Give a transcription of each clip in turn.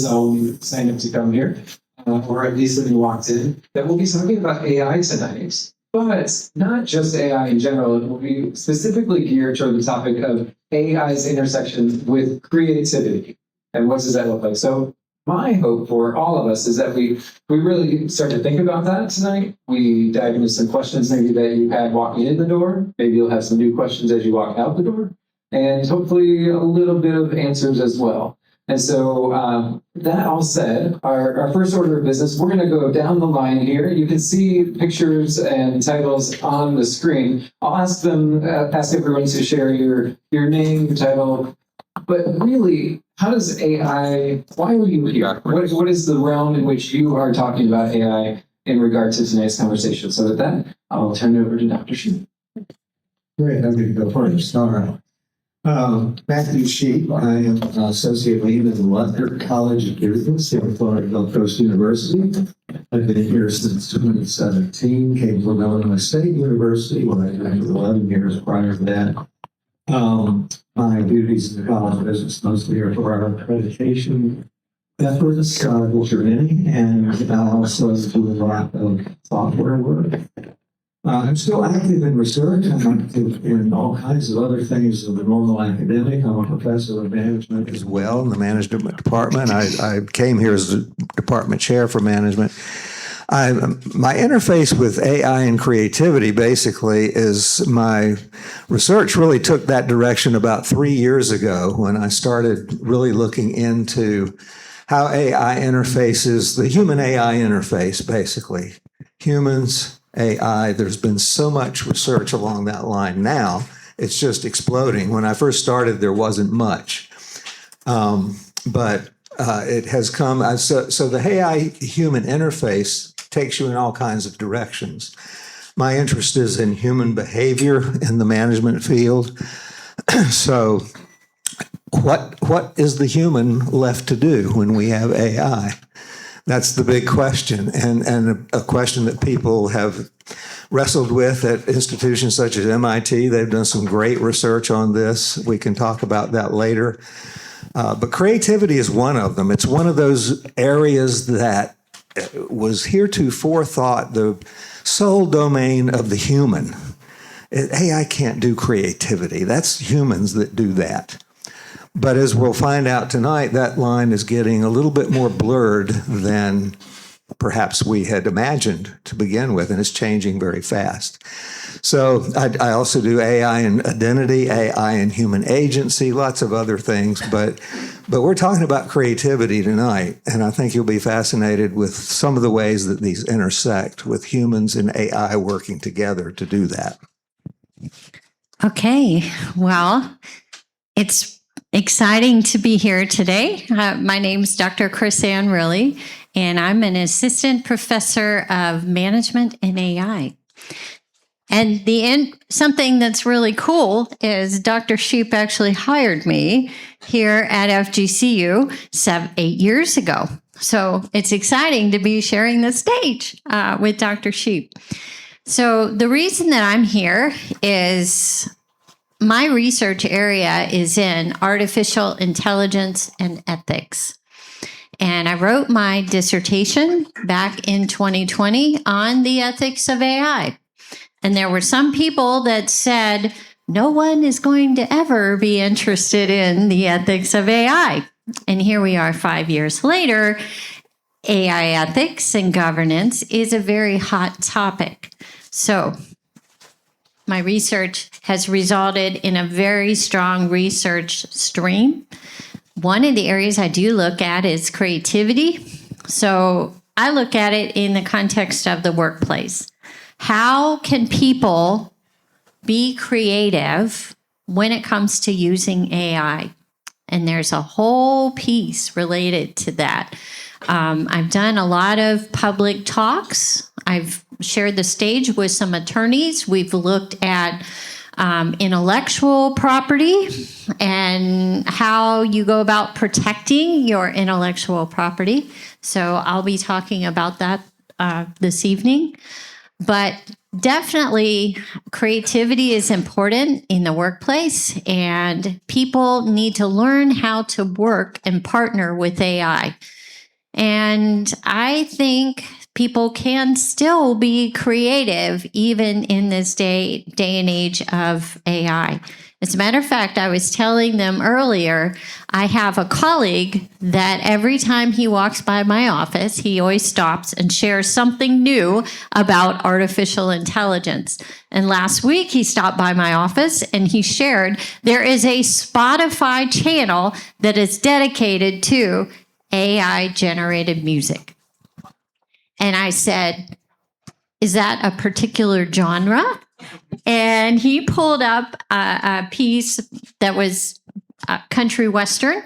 zone signed up to come here, or at least when you walked in, that we'll be talking about AI tonight. But not just AI in general. It will be specifically geared toward the topic of AI's intersection with creativity. And what does that look like? So my hope for all of us is that we really start to think about that tonight. We dive into some questions maybe that you had walking in the door. Maybe you'll have some new questions as you walk out the door. And hopefully a little bit of answers as well. And so that all said, our first order of business, we're going to go down the line here. You can see pictures and titles on the screen. I'll ask everyone to share your name, your title, but really, how does AI, why are you here? What is the realm in which you are talking about AI in regard to tonight's conversation? So with that, I'll turn it over to Dr. Sheep. Great, I'm going to go first. All right. Mathew Sheep. I am Associate Dean of the Luther College of Business here at Florida Gulf Coast University. I've been here since 2017, came from Illinois State University, where I spent 11 years prior to that. My duties in the College of Business mostly are for our accreditation efforts, which are many, and I also do a lot of software work. I'm still active in research. I'm active in all kinds of other things of the normal academic. I'm a professor of management as well in the management department. I came here as the department chair for management. My interface with AI and creativity basically is my research really took that direction about 3 years ago when I started really looking into how AI interfaces, the human AI interface, basically. Humans, AI, there's been so much research along that line now, it's just exploding. When I first started, there wasn't much. But it has come, so the AI-human interface takes you in all kinds of directions. My interest is in human behavior in the management field. So what is the human left to do when we have AI? That's the big question, and a question that people have wrestled with at institutions such as MIT. They've done some great research on this. We can talk about that later. But creativity is one of them. It's one of those areas that was heretofore thought the sole domain of the human. AI can't do creativity. That's humans that do that. But as we'll find out tonight, that line is getting a little bit more blurred than perhaps we had imagined to begin with, and it's changing very fast. So I also do AI and identity, AI and human agency, lots of other things, but we're talking about creativity tonight, and I think you'll be fascinated with some of the ways that these intersect with humans and AI working together to do that. Okay, well, it's exciting to be here today. My name is Dr. Chrissann Ruehle, and I'm an assistant professor of management and AI. And something that's really cool is Dr. Sheep actually hired me here at FGCU 8 years ago. So it's exciting to be sharing the stage with Dr. Sheep. So the reason that I'm here is my research area is in artificial intelligence and ethics. And I wrote my dissertation back in 2020 on the ethics of AI. And there were some people that said, no one is going to ever be interested in the ethics of AI. And here we are 5 years later. AI ethics and governance is a very hot topic. So my research has resulted in a very strong research stream. One of the areas I do look at is creativity. So I look at it in the context of the workplace. How can people be creative when it comes to using AI? And there's a whole piece related to that. I've done a lot of public talks. I've shared the stage with some attorneys. We've looked at intellectual property and how you go about protecting your intellectual property. So I'll be talking about that this evening. But definitely creativity is important in the workplace, and people need to learn how to work and partner with AI. And I think people can still be creative even in this day and age of AI. As a matter of fact, I was telling them earlier, I have a colleague that every time he walks by my office, he always stops and shares something new about artificial intelligence. And last week, he stopped by my office and he shared there is a Spotify channel that is dedicated to AI generated music. And I said, is that a particular genre? And he pulled up a piece that was country western.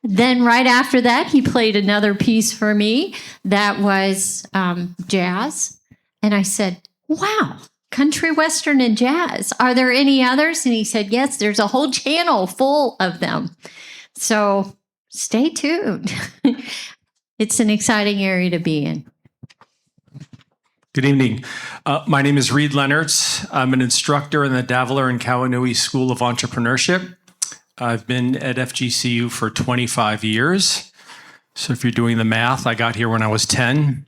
Then right after that, he played another piece for me that was jazz. And I said, wow, country western and jazz. Are there any others? And he said, yes, there's a whole channel full of them. So stay tuned. It's an exciting area to be in. Good evening. My name is Reid Lennertz. I'm an instructor in the Daviler and Kawanui School of Entrepreneurship. I've been at FGCU for 25 years. So if you're doing the math, I got here when I was 10.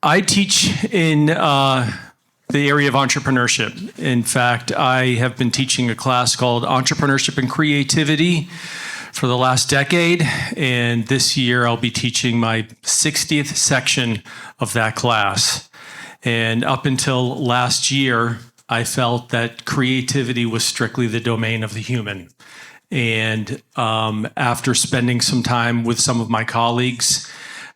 I teach in the area of entrepreneurship. In fact, I have been teaching a class called Entrepreneurship and Creativity for the last decade, and this year I'll be teaching my 60th section of that class. And up until last year, I felt that creativity was strictly the domain of the human. And after spending some time with some of my colleagues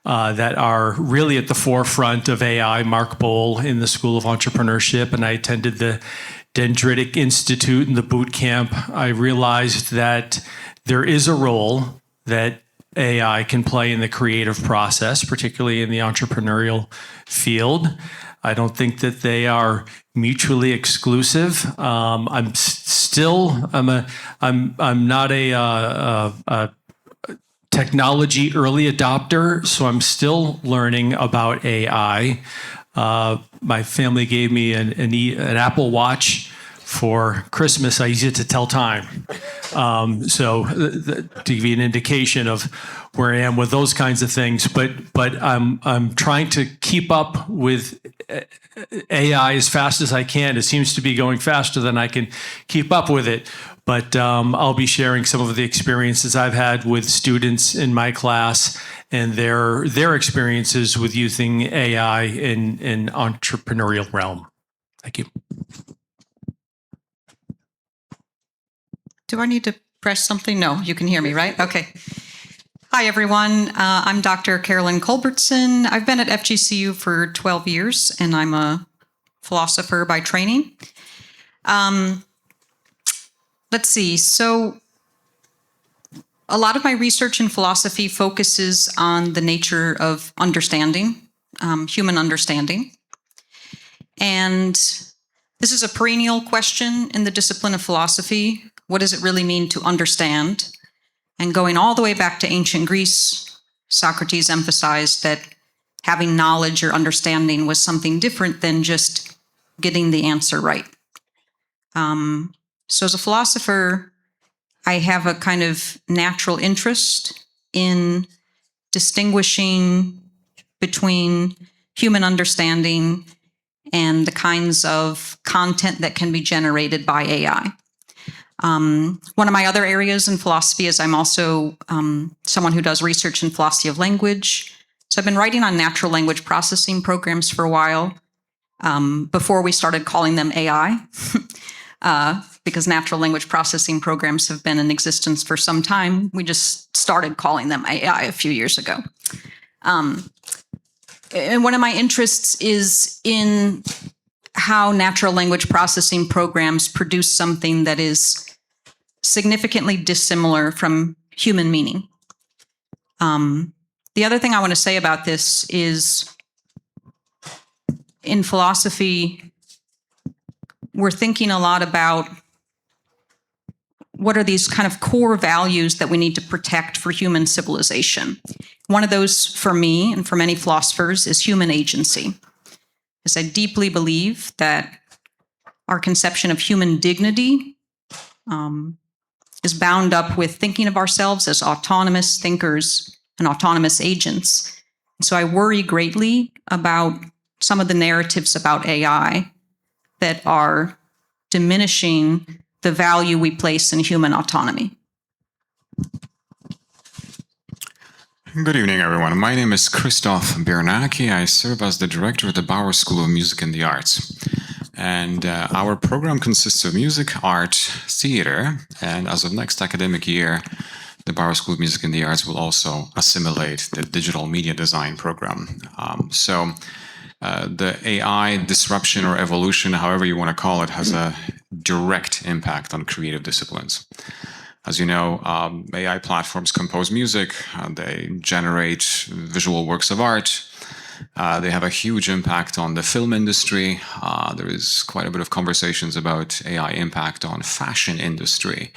that are really at the forefront of AI, Mark Bohl in the School of Entrepreneurship, and I attended the Dendritic Institute and the boot camp, I realized that there is a role that AI can play in the creative process, particularly in the entrepreneurial field. I don't think that they are mutually exclusive. I'm not a technology early adopter, so I'm still learning about AI. My family gave me an Apple Watch for Christmas. I use it to tell time. To give you an indication of where I am with those kinds of things, but I'm trying to keep up with AI as fast as I can. It seems to be going faster than I can keep up with it. But I'll be sharing some of the experiences I've had with students in my class and their experiences with using AI in entrepreneurial realm. Thank you. Do I need to press something? No, you can hear me, right? Okay. Hi, everyone. I'm Dr. Carolyn Culbertson. I've been at FGCU for 12 years, and I'm a philosopher by training. Let's see. So a lot of my research in philosophy focuses on the nature of understanding, human understanding. And this is a perennial question in the discipline of philosophy. What does it really mean to understand? And going all the way back to ancient Greece, Socrates emphasized that having knowledge or understanding was something different than just getting the answer right. So as a philosopher, I have a kind of natural interest in distinguishing between human understanding and the kinds of content that can be generated by AI. One of my other areas in philosophy is I'm also someone who does research in philosophy of language. So I've been writing on natural language processing programs for a while, before we started calling them AI, because natural language processing programs have been in existence for some time. We just started calling them AI a few years ago. And one of my interests is in how natural language processing programs produce something that is significantly dissimilar from human meaning. The other thing I want to say about this is in philosophy, we're thinking a lot about what are these kind of core values that we need to protect for human civilization? One of those, for me and for many philosophers, is human agency. Because I deeply believe that our conception of human dignity is bound up with thinking of ourselves as autonomous thinkers and autonomous agents. And so I worry greatly about some of the narratives about AI that are diminishing the value we place in human autonomy. Good evening, everyone. My name is Krzysztof Biernacki. I serve as the director of the Bauer School of Music and the Arts. And our program consists of music, art, theater, and as of next academic year, the Bauer School of Music and the Arts will also assimilate the digital media design program. The AI disruption or evolution, however you want to call it, has a direct impact on creative disciplines. As you know, AI platforms compose music, they generate visual works of art, they have a huge impact on the film industry. There is quite a bit of conversations about AI impact on fashion industry.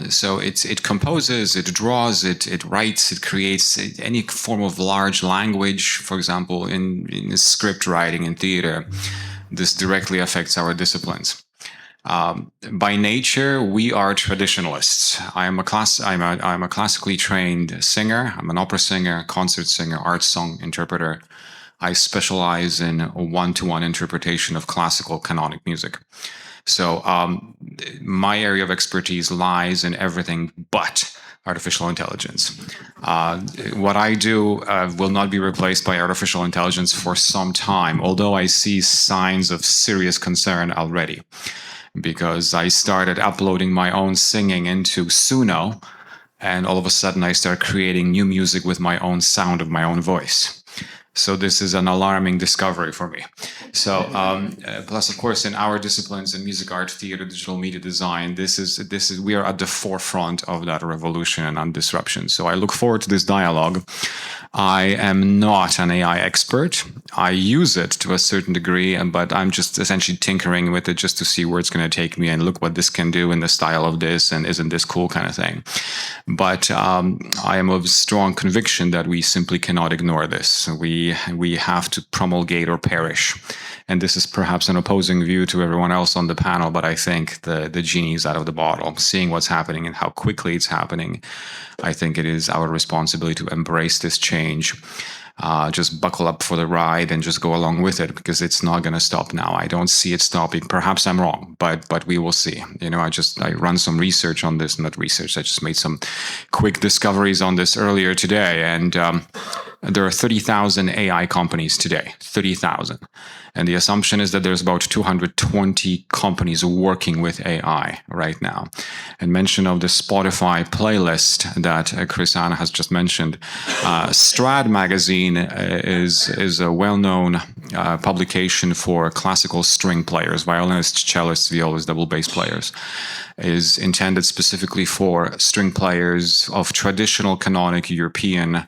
So it composes, it draws, it writes, it creates any form of large language, for example, in script writing in theater. This directly affects our disciplines. By nature, we are traditionalists. I'm a classically trained singer. I'm an opera singer, concert singer, art song interpreter. I specialize in a one-to-one interpretation of classical canonic music. So my area of expertise lies in everything but artificial intelligence. What I do will not be replaced by artificial intelligence for some time, although I see signs of serious concern already, because I started uploading my own singing into Suno, and all of a sudden I start creating new music with my own sound of my own voice. So this is an alarming discovery for me. So plus, of course, in our disciplines in music, art, theater, digital media design, we are at the forefront of that revolution and disruption. So I look forward to this dialogue. I am not an AI expert. I use it to a certain degree, but I'm just essentially tinkering with it just to see where it's going to take me and look what this can do in the style of this and isn't this cool kind of thing. But I am of strong conviction that we simply cannot ignore this. We have to promulgate or perish. And this is perhaps an opposing view to everyone else on the panel, but I think the genie is out of the bottle. Seeing what's happening and how quickly it's happening, I think it is our responsibility to embrace this change. Just buckle up for the ride and just go along with it, because it's not going to stop now. I don't see it stopping. Perhaps I'm wrong, but we will see. You know, I run some research on this, not research. I just made some quick discoveries on this earlier today, and there are 30,000 AI companies today, 30,000. And the assumption is that there's about 220 companies working with AI right now. And mention of the Spotify playlist that Chrissann has just mentioned. Strad magazine is a well-known publication for classical string players, violinists, cellists, violas, double bass players. Is intended specifically for string players of traditional canonic European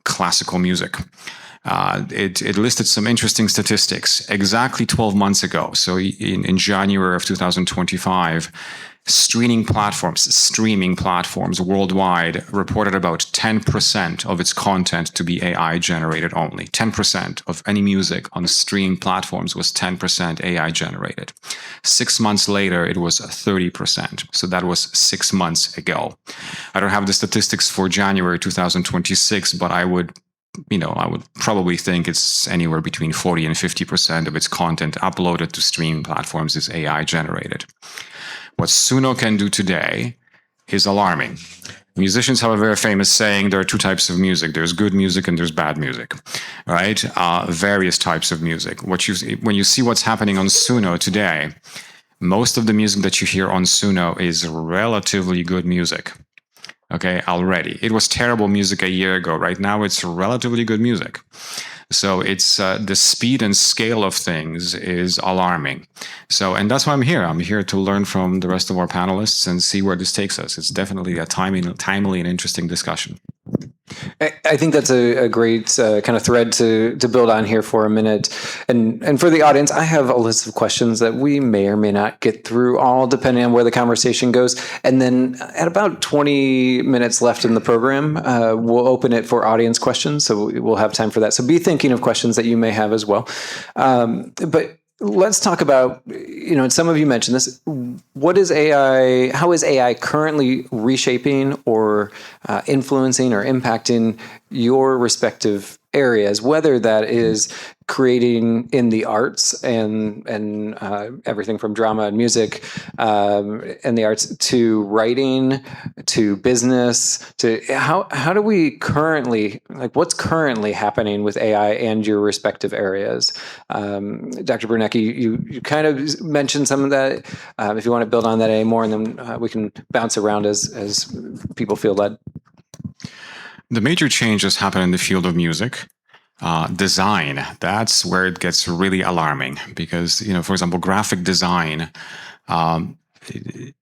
classical music. It listed some interesting statistics. Exactly 12 months ago, so in January of 2025, streaming platforms worldwide reported about 10% of its content to be AI generated only. 10% of any music on streaming platforms was 10% AI generated. 6 months later, it was 30%. So that was 6 months ago. I don't have the statistics for January 2026, but I would probably think it's anywhere between 40 and 50% of its content uploaded to streaming platforms is AI generated. What Suno can do today is alarming. Musicians have a very famous saying, there are two types of music. There's good music and there's bad music, right? Various types of music. When you see what's happening on Suno today, most of the music that you hear on Suno is relatively good music. Okay, already. It was terrible music a year ago. Right now, it's relatively good music. So it's the speed and scale of things is alarming. So, and that's why I'm here. I'm here to learn from the rest of our panelists and see where this takes us. It's definitely a timely and interesting discussion. I think that's a great kind of thread to build on here for a minute. And for the audience, I have a list of questions that we may or may not get through all, depending on where the conversation goes. And then at about 20 minutes left in the program, we'll open it for audience questions. So we'll have time for that. So be thinking of questions that you may have as well. But let's talk about, and some of you mentioned this, what is AI, how is AI currently reshaping or influencing or impacting your respective areas, whether that is creating in the arts and everything from drama and music and the arts to writing to business to how do we currently, like what's currently happening with AI and your respective areas? Dr. Biernacki, you kind of mentioned some of that. If you want to build on that any more, and then we can bounce around as people feel led. The major changes happen in the field of music. Design, that's where it gets really alarming because, for example, graphic design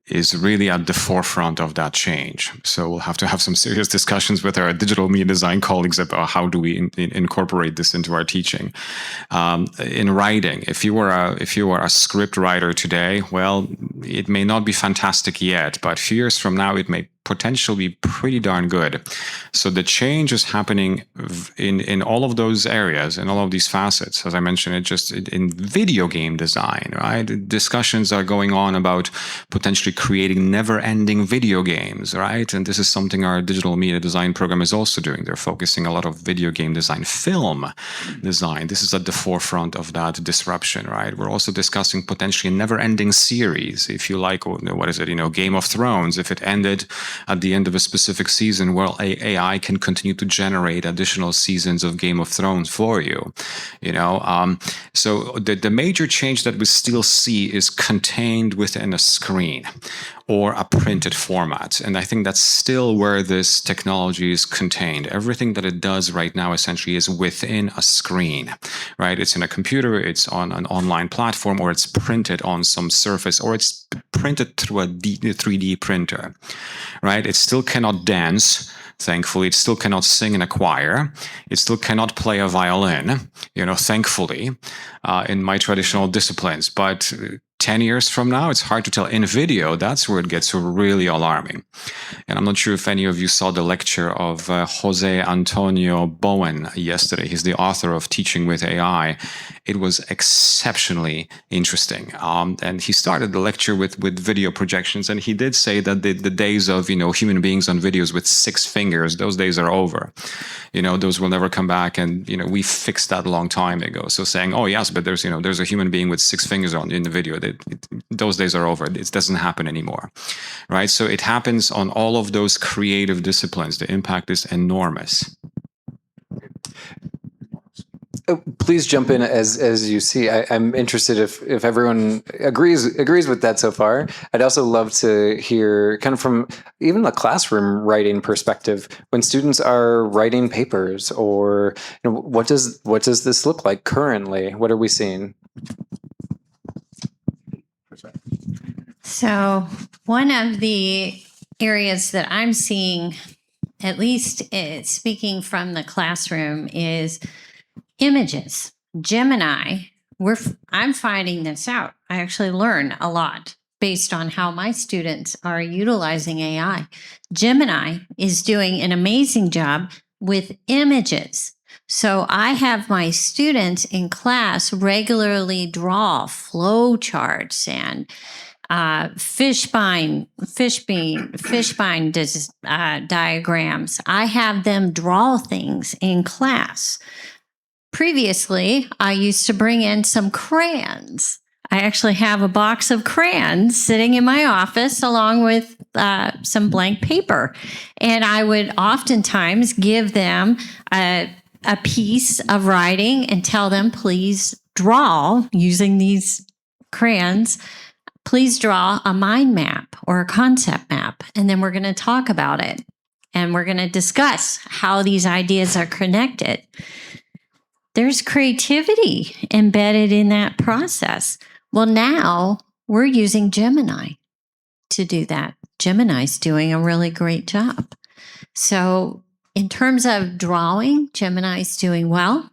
is really at the forefront of that change. So we'll have to have some serious discussions with our digital media design colleagues about how do we incorporate this into our teaching. In writing, if you were a script writer today, well, it may not be fantastic yet, but a few years from now, it may potentially be pretty darn good. So the change is happening in all of those areas, in all of these facets. As I mentioned, in video game design, right? Discussions are going on about potentially creating never-ending video games, right? And this is something our digital media design program is also doing. They're focusing a lot of video game design, film design. This is at the forefront of that disruption, right? We're also discussing potentially a never-ending series. If you like, what is it? Game of Thrones. If it ended at the end of a specific season, well, AI can continue to generate additional seasons of Game of Thrones for you. So the major change that we still see is contained within a screen or a printed format. And I think that's still where this technology is contained. Everything that it does right now essentially is within a screen, right? It's in a computer, it's on an online platform, or it's printed on some surface, or it's printed through a 3D printer, right? It still cannot dance. Thankfully, it still cannot sing in a choir. It still cannot play a violin, thankfully, in my traditional disciplines. But 10 years from now, it's hard to tell. In video, that's where it gets really alarming. And I'm not sure if any of you saw the lecture of Jose Antonio Bowen yesterday. He's the author of Teaching with AI. It was exceptionally interesting. And he started the lecture with video projections. And he did say that the days of, human beings on videos with 6 fingers, those days are over. Those will never come back. And, we fixed that a long time ago. So saying, oh, yes, but there's a human being with 6 fingers in the video. Those days are over. It doesn't happen anymore, right? So it happens on all of those creative disciplines. The impact is enormous. Please jump in as you see. I'm interested if everyone agrees with that so far. I'd also love to hear kind of from even the classroom writing perspective when students are writing papers, or what does this look like currently? What are we seeing? So one of the areas that I'm seeing, at least speaking from the classroom, is images. Gemini, I'm finding this out. I actually learn a lot based on how my students are utilizing AI. Gemini is doing an amazing job with images. So I have my students in class regularly draw flow charts and fishbone diagrams. I have them draw things in class. Previously, I used to bring in some crayons. I actually have a box of crayons sitting in my office along with some blank paper. And I would oftentimes give them a piece of writing and tell them, please draw using these crayons. Please draw a mind map or a concept map, and then we're going to talk about it. And we're going to discuss how these ideas are connected. There's creativity embedded in that process. Well, now we're using Gemini to do that. Gemini's doing a really great job. So in terms of drawing, Gemini's doing well.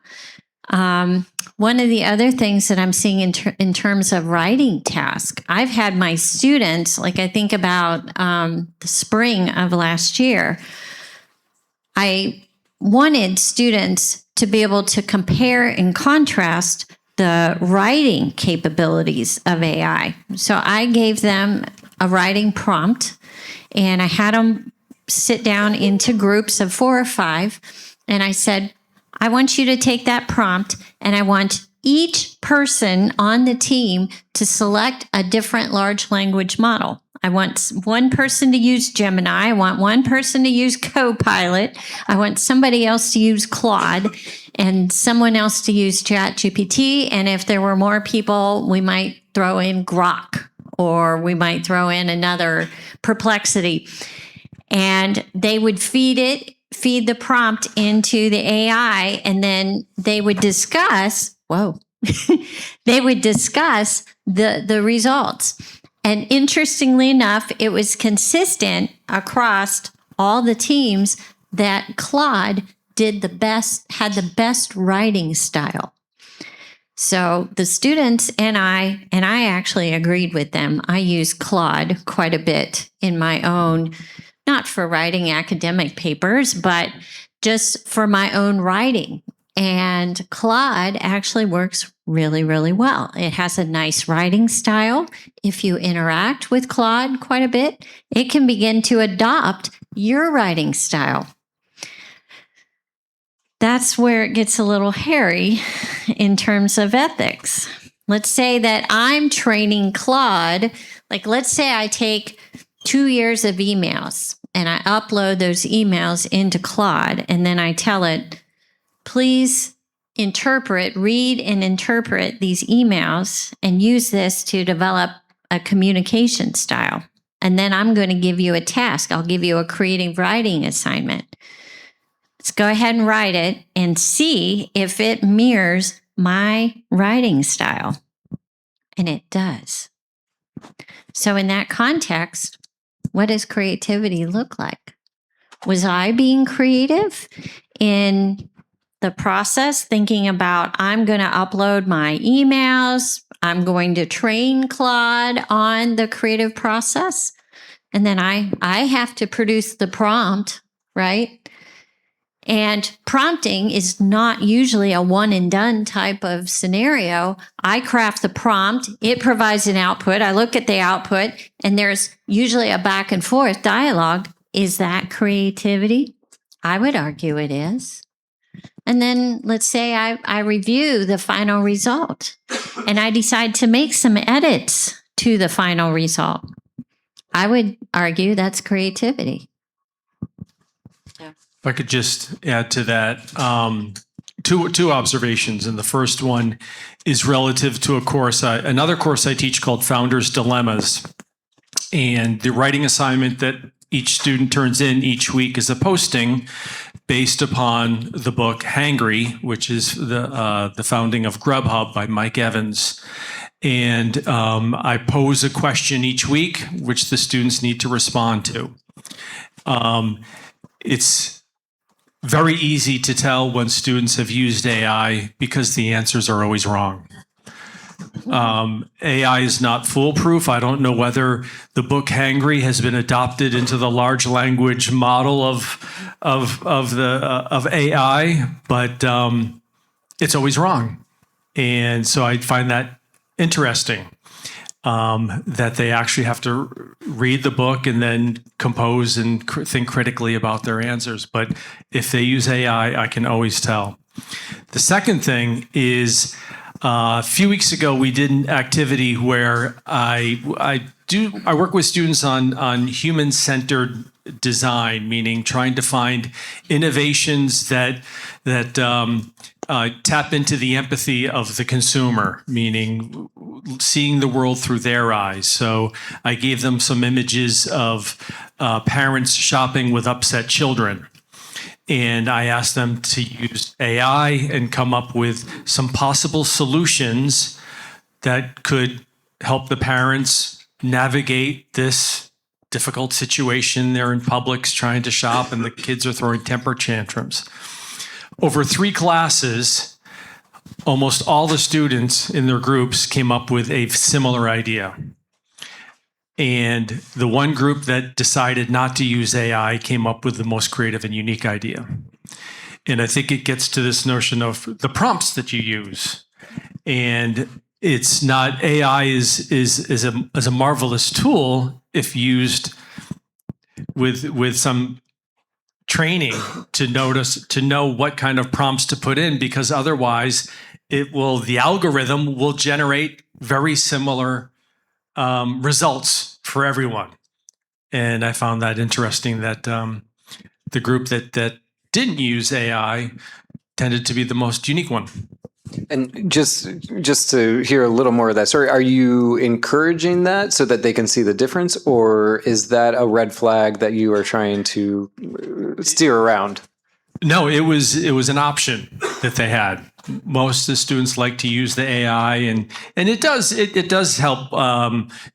One of the other things that I'm seeing in terms of writing tasks, I've had my students, like I think about the spring of last year, I wanted students to be able to compare and contrast the writing capabilities of AI. So I gave them a writing prompt, and I had them sit down into groups of 4 or 5, and I said, I want you to take that prompt, and I want each person on the team to select a different large language model. I want one person to use Gemini. I want one person to use Copilot. I want somebody else to use Claude and someone else to use ChatGPT. And if there were more people, we might throw in Grok, or we might throw in another Perplexity. And they would feed the prompt into the AI, and then they would discuss, they would discuss the results. And interestingly enough, it was consistent across all the teams that Claude had the best writing style. So the students and I actually agreed with them. I use Claude quite a bit in my own, not for writing academic papers, but just for my own writing. And Claude actually works really, really well. It has a nice writing style. If you interact with Claude quite a bit, it can begin to adopt your writing style. That's where it gets a little hairy in terms of ethics. Let's say that I'm training Claude, like let's say I take 2 years of emails and I upload those emails into Claude, and then I tell it, please read and interpret these emails and use this to develop a communication style. And then I'm going to give you a task. I'll give you a creative writing assignment. Let's go ahead and write it and see if it mirrors my writing style. And it does. So in that context, what does creativity look like? Was I being creative in the process, thinking about I'm going to upload my emails, I'm going to train Claude on the creative process, and then I have to produce the prompt, right? And prompting is not usually a one and done type of scenario. I craft the prompt, it provides an output, I look at the output, and there's usually a back and forth dialogue. Is that creativity? I would argue it is. And then let's say I review the final result and I decide to make some edits to the final result. I would argue that's creativity. If I could just add to that, two observations. And the first one is relative to another course I teach called Founders Dilemmas. And the writing assignment that each student turns in each week is a posting based upon the book Hangry, which is the founding of Grubhub by Mike Evans. And I pose a question each week, which the students need to respond to. It's very easy to tell when students have used AI because the answers are always wrong. AI is not foolproof. I don't know whether the book Hangry has been adopted into the large language model of AI, but it's always wrong. And so I find that interesting, that they actually have to read the book and then compose and think critically about their answers. But if they use AI, I can always tell. The second thing is, a few weeks ago, we did an activity where I work with students on human-centered design, meaning trying to find innovations that tap into the empathy of the consumer, meaning seeing the world through their eyes. So I gave them some images of parents shopping with upset children. And I asked them to use AI and come up with some possible solutions that could help the parents navigate this difficult situation. They're in Publix trying to shop and the kids are throwing temper tantrums. Over 3 classes, almost all the students in their groups came up with a similar idea. And the one group that decided not to use AI came up with the most creative and unique idea. And I think it gets to this notion of the prompts that you use. And it's not, AI is a marvelous tool if used with some training to know what kind of prompts to put in, because otherwise the algorithm will generate very similar results for everyone. And I found that interesting that the group that didn't use AI tended to be the most unique one. And just to hear a little more of that story, are you encouraging that so that they can see the difference, or is that a red flag that you are trying to steer around? No, it was an option that they had. Most of the students like to use the AI, and it does help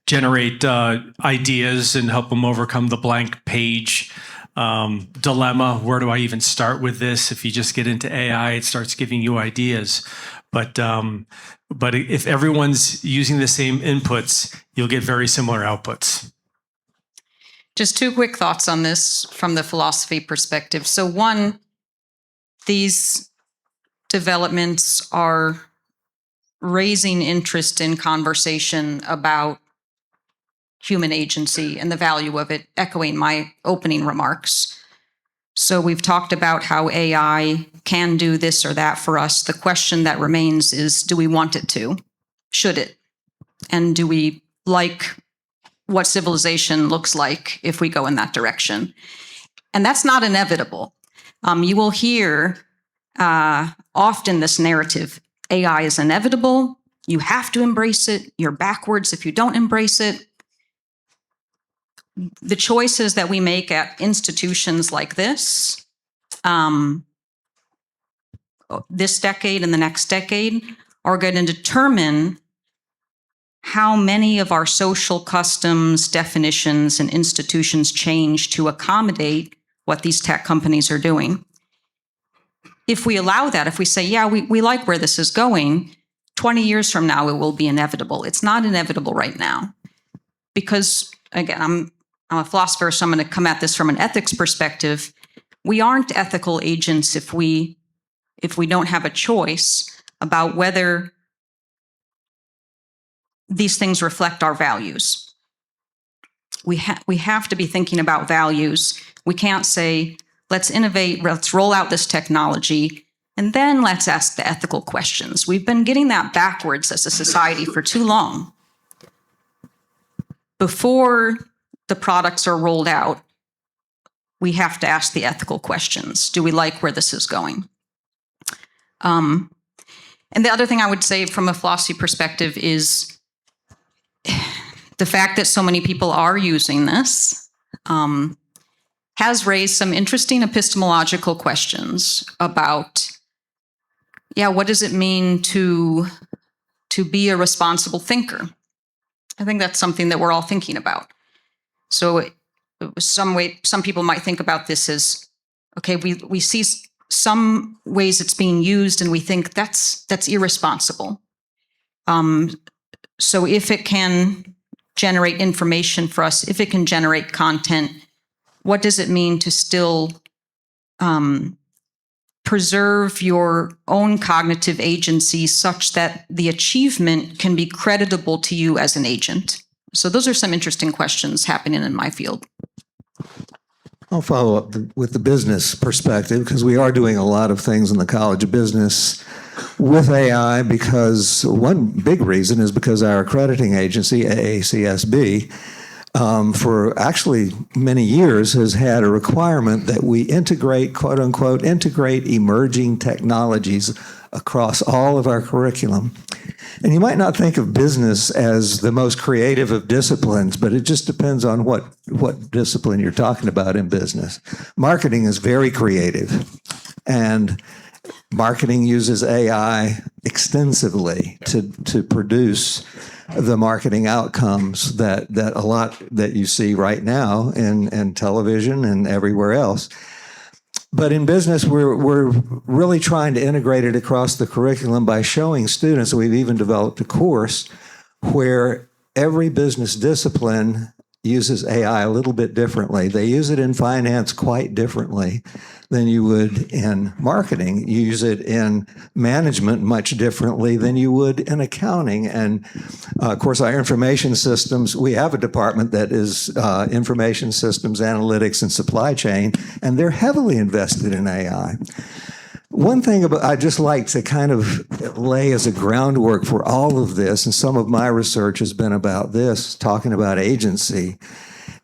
generate ideas and help them overcome the blank page dilemma. Where do I even start with this? If you just get into AI, it starts giving you ideas. But if everyone's using the same inputs, you'll get very similar outputs. Just 2 quick thoughts on this from the philosophy perspective. So one, these developments are raising interest in conversation about human agency and the value of it, echoing my opening remarks. So we've talked about how AI can do this or that for us. The question that remains is, do we want it to? Should it? And do we like what civilization looks like if we go in that direction? And that's not inevitable. You will hear often this narrative, AI is inevitable, you have to embrace it, you're backwards if you don't embrace it. The choices that we make at institutions like this decade and the next decade are going to determine how many of our social customs, definitions, and institutions change to accommodate what these tech companies are doing. If we allow that, if we say, yeah, we like where this is going, 20 years from now, it will be inevitable. It's not inevitable right now. Because, again, I'm a philosopher, so I'm going to come at this from an ethics perspective. We aren't ethical agents if we don't have a choice about whether these things reflect our values. We have to be thinking about values. We can't say, let's innovate, let's roll out this technology, and then let's ask the ethical questions. We've been getting that backwards as a society for too long. Before the products are rolled out, we have to ask the ethical questions. Do we like where this is going? And the other thing I would say from a philosophy perspective is the fact that so many people are using this has raised some interesting epistemological questions about, what does it mean to be a responsible thinker? I think that's something that we're all thinking about. So some people might think about this as, okay, we see some ways it's being used and we think that's irresponsible. So if it can generate information for us, if it can generate content, what does it mean to still preserve your own cognitive agency such that the achievement can be creditable to you as an agent? So those are some interesting questions happening in my field. I'll follow up with the business perspective, because we are doing a lot of things in the College of Business with AI, because one big reason is because our accrediting agency, AACSB, for actually many years has had a requirement that we integrate, quote unquote, integrate emerging technologies across all of our curriculum. And you might not think of business as the most creative of disciplines, but it just depends on what discipline you're talking about in business. Marketing is very creative, and marketing uses AI extensively to produce the marketing outcomes that a lot that you see right now in television and everywhere else. But in business, we're really trying to integrate it across the curriculum by showing students. We've even developed a course where every business discipline uses AI a little bit differently. They use it in finance quite differently than you would in marketing. You use it in management much differently than you would in accounting. And of course, our information systems, we have a department that is information systems, analytics, and supply chain, and they're heavily invested in AI. One thing I'd just like to kind of lay as a groundwork for all of this, and some of my research has been about this, talking about agency,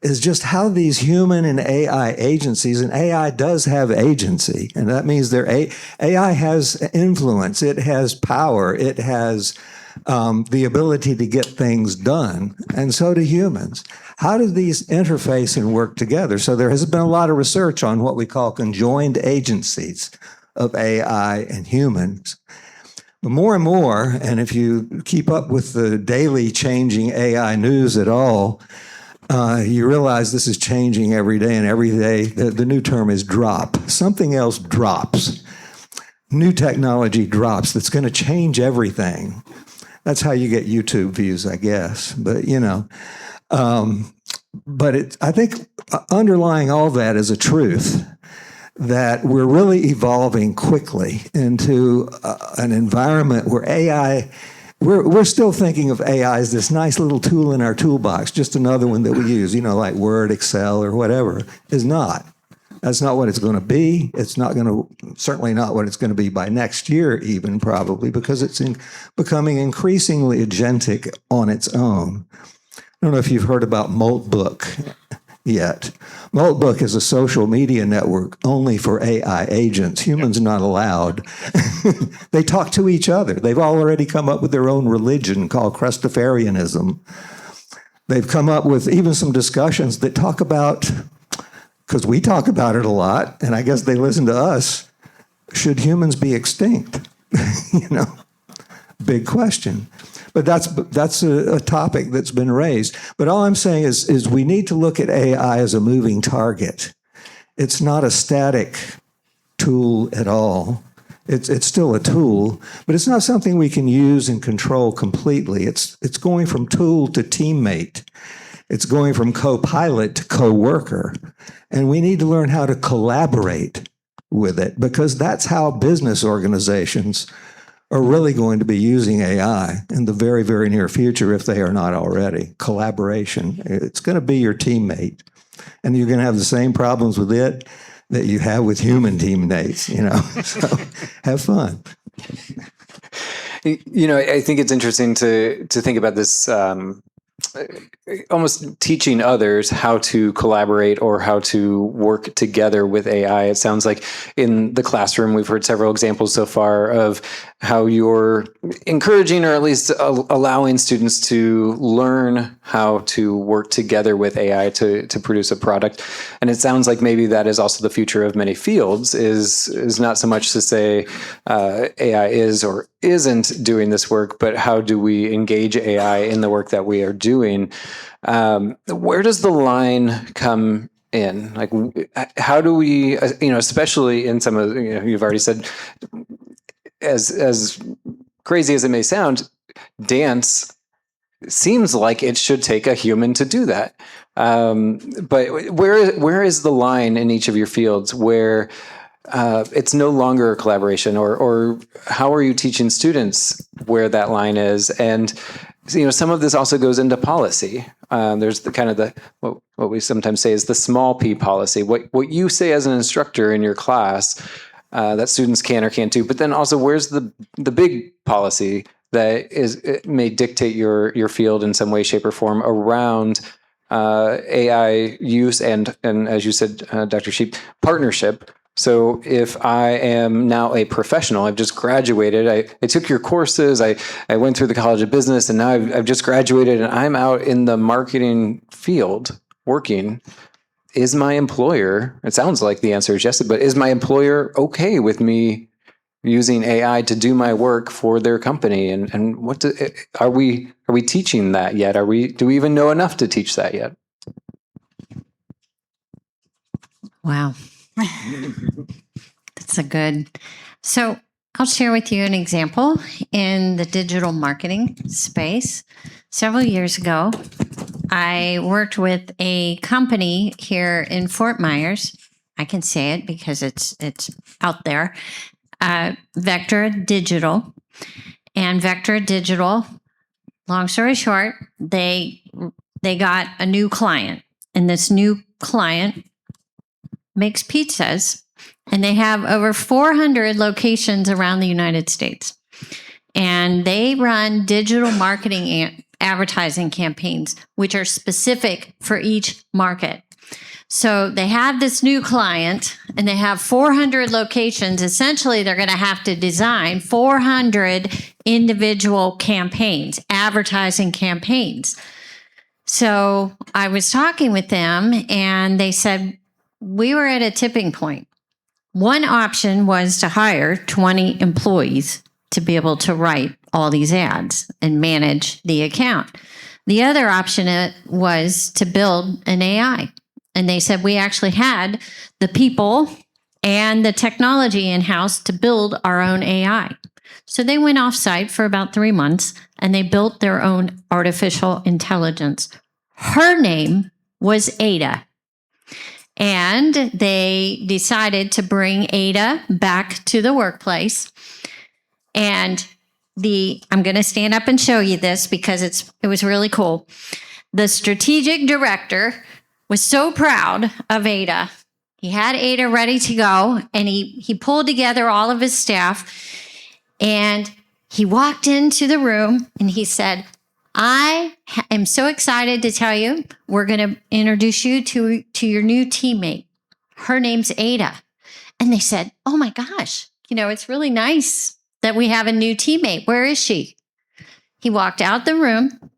is just how these human and AI agencies, and AI does have agency, and that means AI has influence, it has power, it has the ability to get things done, and so do humans. How do these interface and work together? So there has been a lot of research on what we call conjoined agencies of AI and humans. But more and more, and if you keep up with the daily changing AI news at all, you realize this is changing every day, and every day the new term is drop. Something else drops. New technology drops that's going to change everything. That's how you get YouTube views, I guess. But, I think underlying all that is a truth that we're really evolving quickly into an environment where AI, we're still thinking of AI as this nice little tool in our toolbox, just another one that we use, like Word, Excel, or whatever. Is not. That's not what it's going to be. It's not going to, certainly not what it's going to be by next year even, probably, because it's becoming increasingly agentic on its own. I don't know if you've heard about Moltbook yet. Moltbook is a social media network only for AI agents. Humans not allowed. They talk to each other. They've already come up with their own religion called Krzysztofianism. They've come up with even some discussions that talk about, because we talk about it a lot, and I guess they listen to us, should humans be extinct? Big question. But that's a topic that's been raised. But all I'm saying is we need to look at AI as a moving target. It's not a static tool at all. It's still a tool, but it's not something we can use and control completely. It's going from tool to teammate. It's going from co-pilot to co-worker. And we need to learn how to collaborate with it, because that's how business organizations are really going to be using AI in the very, very near future, if they are not already. Collaboration. It's going to be your teammate. And you're going to have the same problems with it that you have with human teammates, So have fun. I think it's interesting to think about this almost teaching others how to collaborate or how to work together with AI. It sounds like in the classroom, we've heard several examples so far of how you're encouraging, or at least allowing students to learn how to work together with AI to produce a product. And it sounds like maybe that is also the future of many fields, is not so much to say AI is or isn't doing this work, but how do we engage AI in the work that we are doing? Where does the line come in? Like, how do we, especially in some of, you've already said, as crazy as it may sound, dance seems like it should take a human to do that. But where is the line in each of your fields where it's no longer a collaboration, or how are you teaching students where that line is? And some of this also goes into policy. There's the kind of what we sometimes say is the small p policy. What you say as an instructor in your class that students can or can't do, but then also where's the big policy that it may dictate your field in some way, shape, or form around AI use and as you said, Dr. Sheep, partnership. So if I am now a professional, I've just graduated, I took your courses, I went through the College of Business, and now I've just graduated and I'm out in the marketing field working. Is my employer, it sounds like the answer is yes, but is my employer okay with me using AI to do my work for their company? And are we teaching that yet? Do we even know enough to teach that yet? Wow. That's a good. So I'll share with you an example in the digital marketing space. Several years ago, I worked with a company here in Fort Myers. I can say it because it's out there. Vector Digital. And Vector Digital, long story short, they got a new client. And this new client makes pizzas. And they have over 400 locations around the United States. And they run digital marketing and advertising campaigns, which are specific for each market. So they have this new client and they have 400 locations. Essentially, they're going to have to design 400 individual campaigns, advertising campaigns. So I was talking with them and they said, we were at a tipping point. One option was to hire 20 employees to be able to write all these ads and manage the account. The other option was to build an AI. And they said we actually had the people and the technology in-house to build our own AI. So they went off-site for about 3 months and they built their own artificial intelligence. Her name was Ada. And they decided to bring Ada back to the workplace. And I'm going to stand up and show you this because it was really cool. The strategic director was so proud of Ada. He had Ada ready to go and he pulled together all of his staff and he walked into the room and he said, I am so excited to tell you, we're going to introduce you to your new teammate. Her name's Ada. And they said, oh my gosh, it's really nice that we have a new teammate. Where is she? He walked out the room,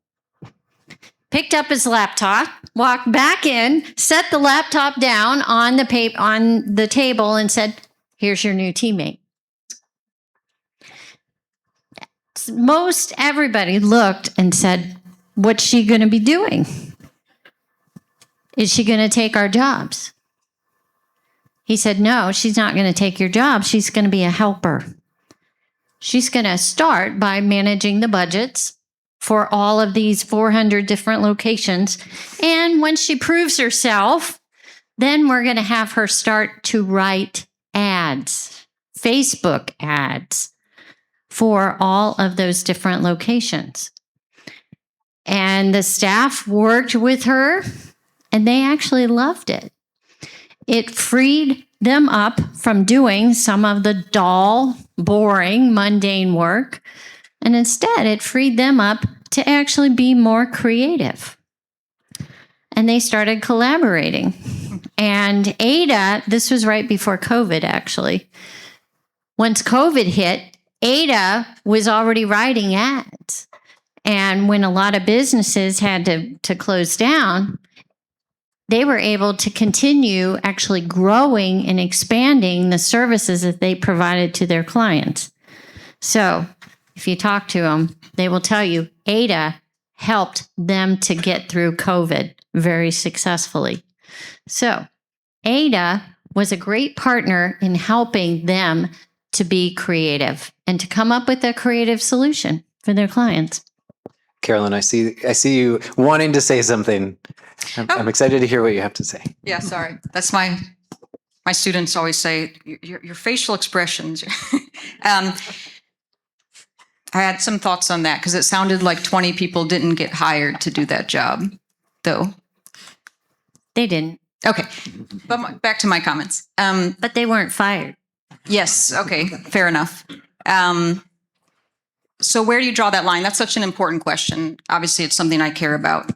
picked up his laptop, walked back in, set the laptop down on the table and said, here's your new teammate. Most everybody looked and said, what's she going to be doing? Is she going to take our jobs? He said, no, she's not going to take your job. She's going to be a helper. She's going to start by managing the budgets for all of these 400 different locations. And when she proves herself, then we're going to have her start to write ads, Facebook ads, for all of those different locations. And the staff worked with her and they actually loved it. It freed them up from doing some of the dull, boring, mundane work. And instead, it freed them up to actually be more creative. And they started collaborating. And Ada, this was right before COVID, actually. Once COVID hit, Ada was already writing ads. And when a lot of businesses had to close down, they were able to continue actually growing and expanding the services that they provided to their clients. So if you talk to them, they will tell you Ada helped them to get through COVID very successfully. So Ada was a great partner in helping them to be creative and to come up with a creative solution for their clients. Carolyn, I see you wanting to say something. I'm excited to hear what you have to say. Yeah, sorry. That's my students always say, your facial expressions. I had some thoughts on that because it sounded like 20 people didn't get hired to do that job, though. They didn't. Okay, but back to my comments. But they weren't fired. Yes, okay, fair enough. So where do you draw that line? That's such an important question. Obviously, it's something I care about.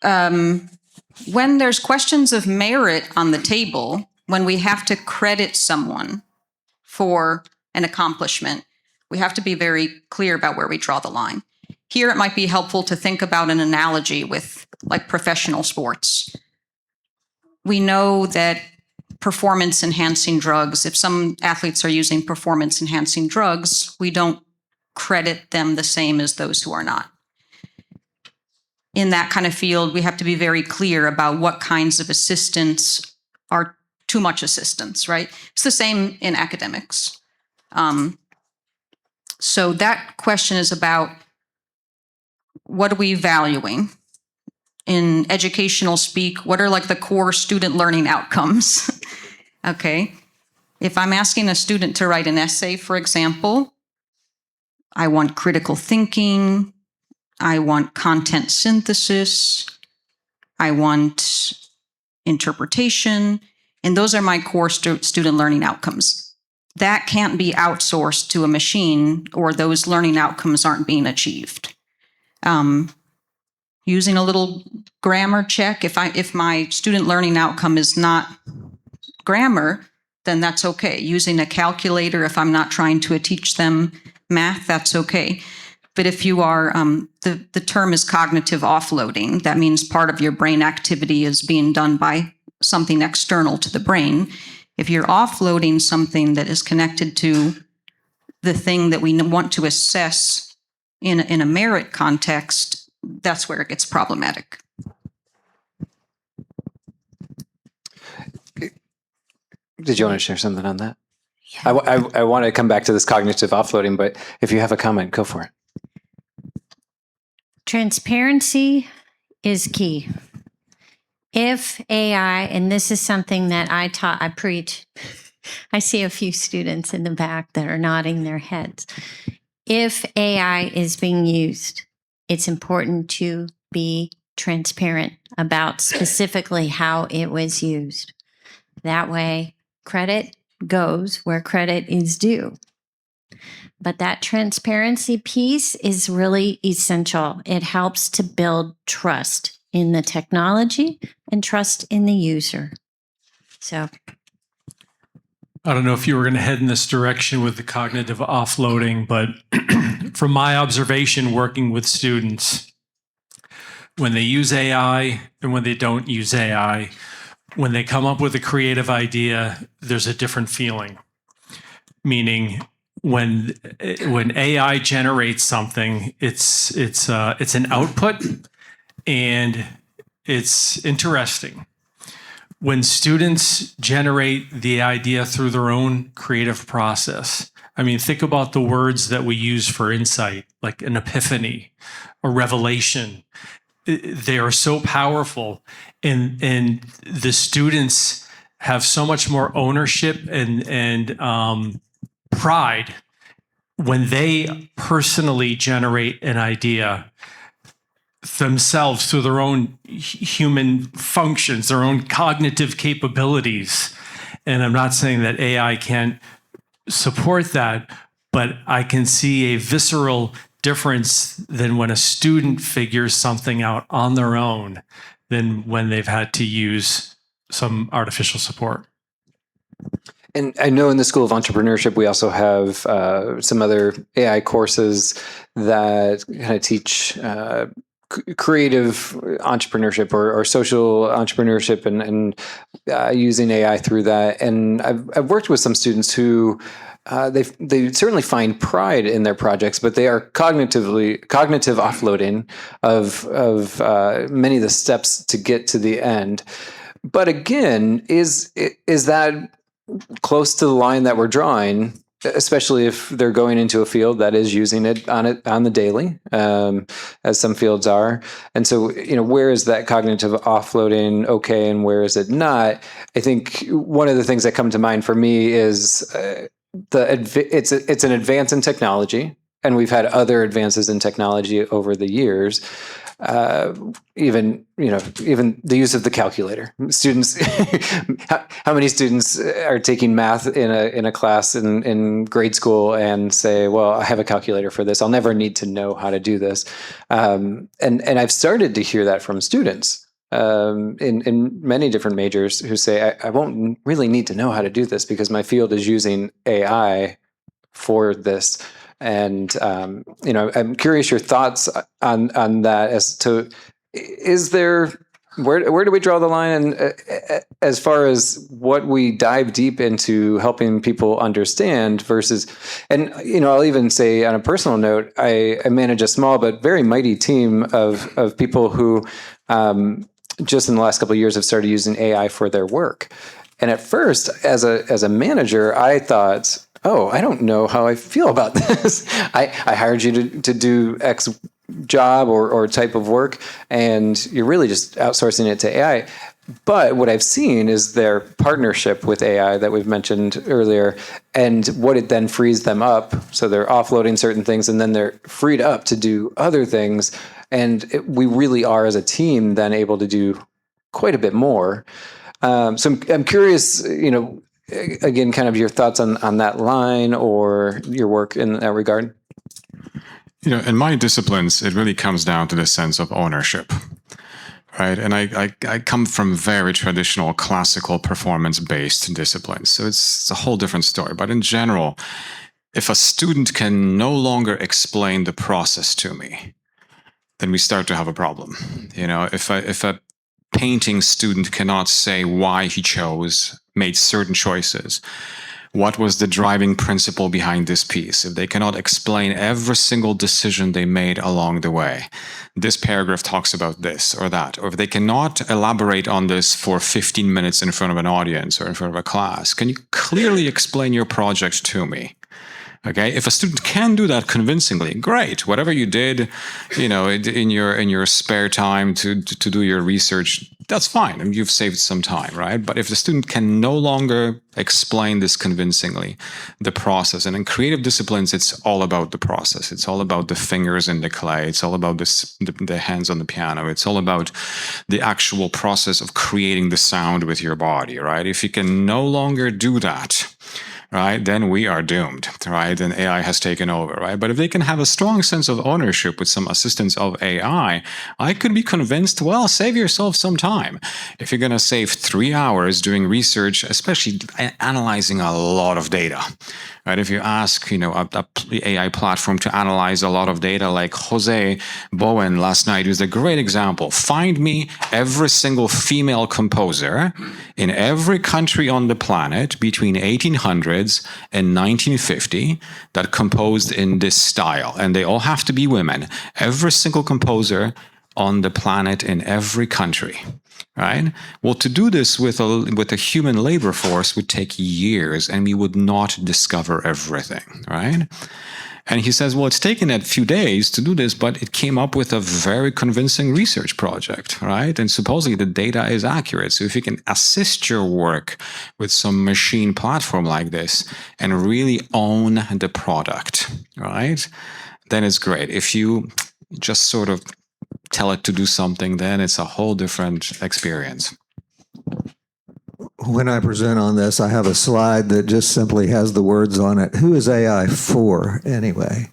When there's questions of merit on the table, when we have to credit someone for an accomplishment, we have to be very clear about where we draw the line. Here, it might be helpful to think about an analogy with like professional sports. We know that performance enhancing drugs. If some athletes are using performance enhancing drugs, we don't credit them the same as those who are not. In that kind of field, we have to be very clear about what kinds of assistance are too much assistance, right? It's the same in academics. So that question is about what are we valuing? In educational speak, what are like the core student learning outcomes? Okay. If I'm asking a student to write an essay, for example, I want critical thinking, I want content synthesis, I want interpretation, and those are my core student learning outcomes. That can't be outsourced to a machine, or those learning outcomes aren't being achieved. Using a little grammar check, if my student learning outcome is not grammar, then that's okay. Using a calculator, if I'm not trying to teach them math, that's okay. But if you are, the term is cognitive offloading. That means part of your brain activity is being done by something external to the brain. If you're offloading something that is connected to the thing that we want to assess in a merit context, that's where it gets problematic. Did you want to share something on that? Yeah. I want to come back to this cognitive offloading, but if you have a comment, go for it. Transparency is key. If AI, and this is something that I preach, I see a few students in the back that are nodding their heads. If AI is being used, it's important to be transparent about specifically how it was used. That way, credit goes where credit is due. But that transparency piece is really essential. It helps to build trust in the technology and trust in the user. So I don't know if you were going to head in this direction with the cognitive offloading, but from my observation working with students, when they use AI and when they don't use AI, when they come up with a creative idea, there's a different feeling. Meaning, when AI generates something, it's an output, and it's interesting. When students generate the idea through their own creative process, I mean, think about the words that we use for insight, like an epiphany, a revelation. They are so powerful, and the students have so much more ownership and pride when they personally generate an idea themselves through their own human functions, their own cognitive capabilities. And I'm not saying that AI can't support that, but I can see a visceral difference than when a student figures something out on their own than when they've had to use some artificial support. And I know in the School of Entrepreneurship, we also have some other AI courses that kind of teach creative entrepreneurship or social entrepreneurship and using AI through that. And I've worked with some students who they certainly find pride in their projects, but they are cognitive offloading of many of the steps to get to the end. But again, is that close to the line that we're drawing, especially if they're going into a field that is using it on the daily, as some fields are. And so, where is that cognitive offloading okay, and where is it not? I think one of the things that come to mind for me is it's an advance in technology, and we've had other advances in technology over the years. Even the use of the calculator. Students, how many students are taking math in a class in grade school and say, "Well, I have a calculator for this. I'll never need to know how to do this." And I've started to hear that from students in many different majors who say, "I won't really need to know how to do this because my field is using AI for this." And I'm curious your thoughts on that as to, is there where do we draw the line? And as far as what we dive deep into helping people understand versus, and I'll even say on a personal note, I manage a small but very mighty team of people who just in the last couple of years have started using AI for their work. And at first, as a manager, I thought, oh, I don't know how I feel about this. I hired you to do X job or type of work, and you're really just outsourcing it to AI. But what I've seen is their partnership with AI that we've mentioned earlier, and what it then frees them up. So they're offloading certain things, and then they're freed up to do other things. And we really are, as a team, then able to do quite a bit more. So I'm curious, again, kind of your thoughts on that line or your work in that regard. In my disciplines, it really comes down to the sense of ownership, right? And I come from very traditional classical performance-based disciplines, so it's a whole different story. But in general, if a student can no longer explain the process to me, then we start to have a problem. If a painting student cannot say why he made certain choices, what was the driving principle behind this piece, if they cannot explain every single decision they made along the way, this paragraph talks about this or that, or if they cannot elaborate on this for 15 minutes in front of an audience or in front of a class, can you clearly explain your project to me? Okay, if a student can do that convincingly, great. Whatever you did, in your spare time to do your research, that's fine. I mean, you've saved some time, right? But if the student can no longer explain this convincingly, the process, and in creative disciplines, it's all about the process. It's all about the fingers in the clay. It's all about the hands on the piano. It's all about the actual process of creating the sound with your body, right? If you can no longer do that, right, then we are doomed, right? And AI has taken over, right? But if they can have a strong sense of ownership with some assistance of AI, I could be convinced, well, save yourself some time. If you're going to save 3 hours doing research, especially analyzing a lot of data, right? If you ask, a AI platform to analyze a lot of data, like Jose Bowen last night was a great example. Find me every single female composer in every country on the planet between 1800 and 1950 that composed in this style. And they all have to be women. Every single composer on the planet in every country, right? Well, to do this with a human labor force would take years, and we would not discover everything, right? And he says, well, it's taken a few days to do this, but it came up with a very convincing research project, right? And supposedly the data is accurate. So if you can assist your work with some machine platform like this and really own the product, right? Then it's great. If you just sort of tell it to do something, then it's a whole different experience. When I present on this, I have a slide that just simply has the words on it. Who is AI for anyway?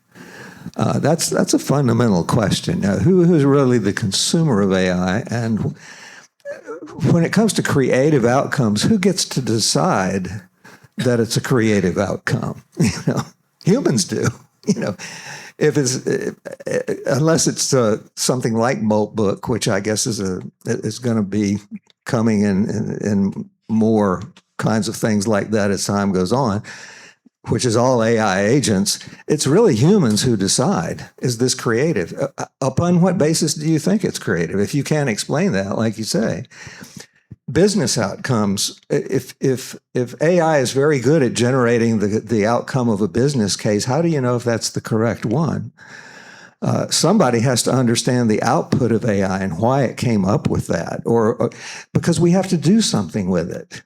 That's a fundamental question. Now, who is really the consumer of AI? And when it comes to creative outcomes, who gets to decide that it's a creative outcome? Humans do. If it's unless it's something like Moltbook, which I guess is going to be coming in more kinds of things like that as time goes on, which is all AI agents. It's really humans who decide, is this creative? Upon what basis do you think it's creative? If you can't explain that, like you say. Business outcomes, if AI is very good at generating the outcome of a business case, how do you know if that's the correct one? Somebody has to understand the output of AI and why it came up with that, or because we have to do something with it.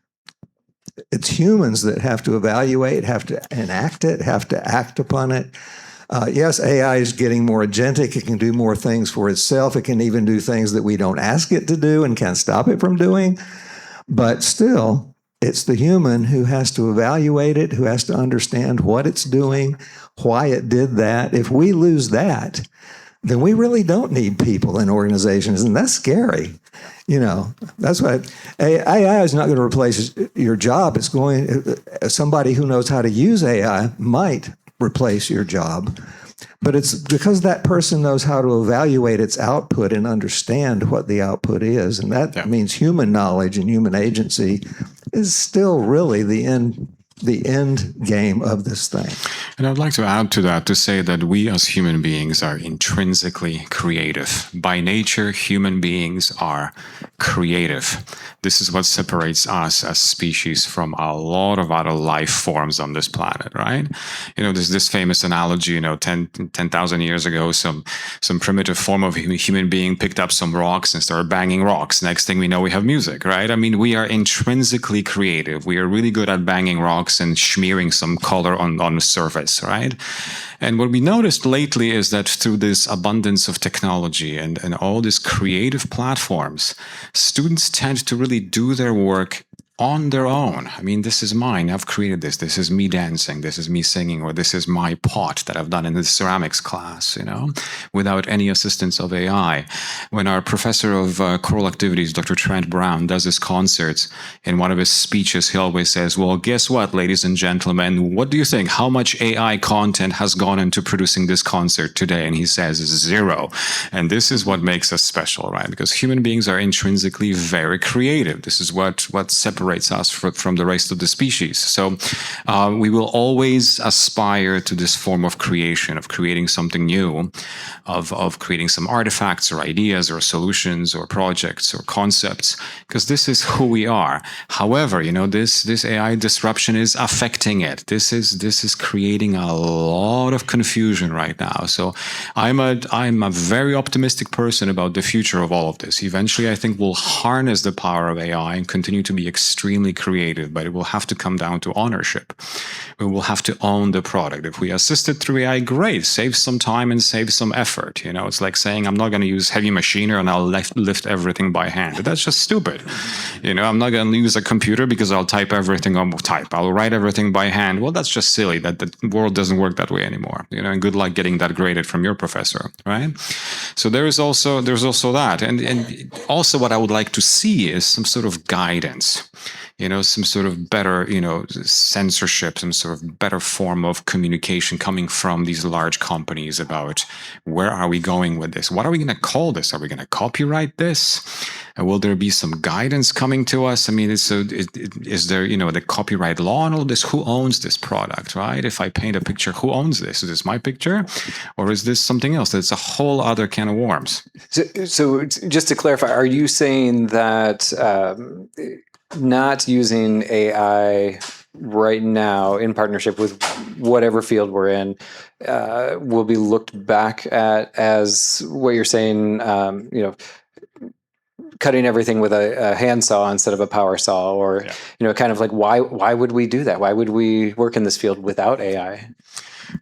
It's humans that have to evaluate, have to enact it, have to act upon it. Yes, AI is getting more agentic. It can do more things for itself. It can even do things that we don't ask it to do and can't stop it from doing. But still, it's the human who has to evaluate it, who has to understand what it's doing, why it did that. If we lose that, then we really don't need people in organizations, and that's scary. That's why AI is not going to replace your job. It's somebody who knows how to use AI might replace your job. But it's because that person knows how to evaluate its output and understand what the output is. And that means human knowledge and human agency is still really the end game of this thing. And I'd like to add to that to say that we as human beings are intrinsically creative. By nature, human beings are creative. This is what separates us as species from a lot of other life forms on this planet, right? There's this famous analogy, 10,000 years ago, some primitive form of human being picked up some rocks and started banging rocks. Next thing we know, we have music, right? I mean, we are intrinsically creative. We are really good at banging rocks and smearing some color on the surface, right? And what we noticed lately is that through this abundance of technology and all these creative platforms, students tend to really do their work on their own. I mean, this is mine. I've created this. This is me dancing. This is me singing, or this is my pot that I've done in the ceramics class, without any assistance of AI. When our professor of choral activities, Dr. Trent Brown, does his concerts, in one of his speeches, he always says, well, guess what, ladies and gentlemen? What do you think? How much AI content has gone into producing this concert today? And he says 0. And this is what makes us special, right? Because human beings are intrinsically very creative. This is what separates us from the rest of the species. So we will always aspire to this form of creation, of creating something new, of creating some artifacts or ideas or solutions or projects or concepts, because this is who we are. However, this AI disruption is affecting it. This is creating a lot of confusion right now. So I'm a very optimistic person about the future of all of this. Eventually, I think we'll harness the power of AI and continue to be extremely creative, but it will have to come down to ownership. We will have to own the product. If we assist it through AI, great, save some time and save some effort. It's like saying, I'm not going to use heavy machinery and I'll lift everything by hand. That's just stupid. I'm not going to use a computer because I'll type everything on type. I'll write everything by hand. Well, that's just silly. That the world doesn't work that way anymore. And good luck getting that graded from your professor, right? So there's also that. And also what I would like to see is some sort of guidance. Some sort of better, censorship, some sort of better form of communication coming from these large companies about where are we going with this? What are we going to call this? Are we going to copyright this? Will there be some guidance coming to us? I mean, is there, the copyright law and all this? Who owns this product, right? If I paint a picture, who owns this? Is this my picture? Or is this something else? It's a whole other can of worms. So just to clarify, are you saying that not using AI right now in partnership with whatever field we're in will be looked back at as what you're saying, cutting everything with a handsaw instead of a power saw, or, kind of like, why would we do that? Why would we work in this field without AI?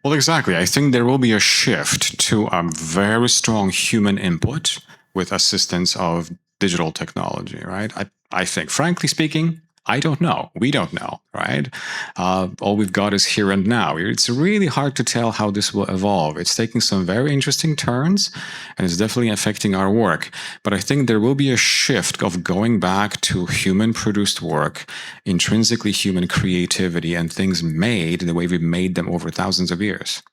Well, exactly. I think there will be a shift to a very strong human input with assistance of digital technology, right? I think, frankly speaking, I don't know. We don't know, right? All we've got is here and now. It's really hard to tell how this will evolve. It's taking some very interesting turns, and it's definitely affecting our work. But I think there will be a shift of going back to human-produced work, intrinsically human creativity, and things made the way we've made them over thousands of years.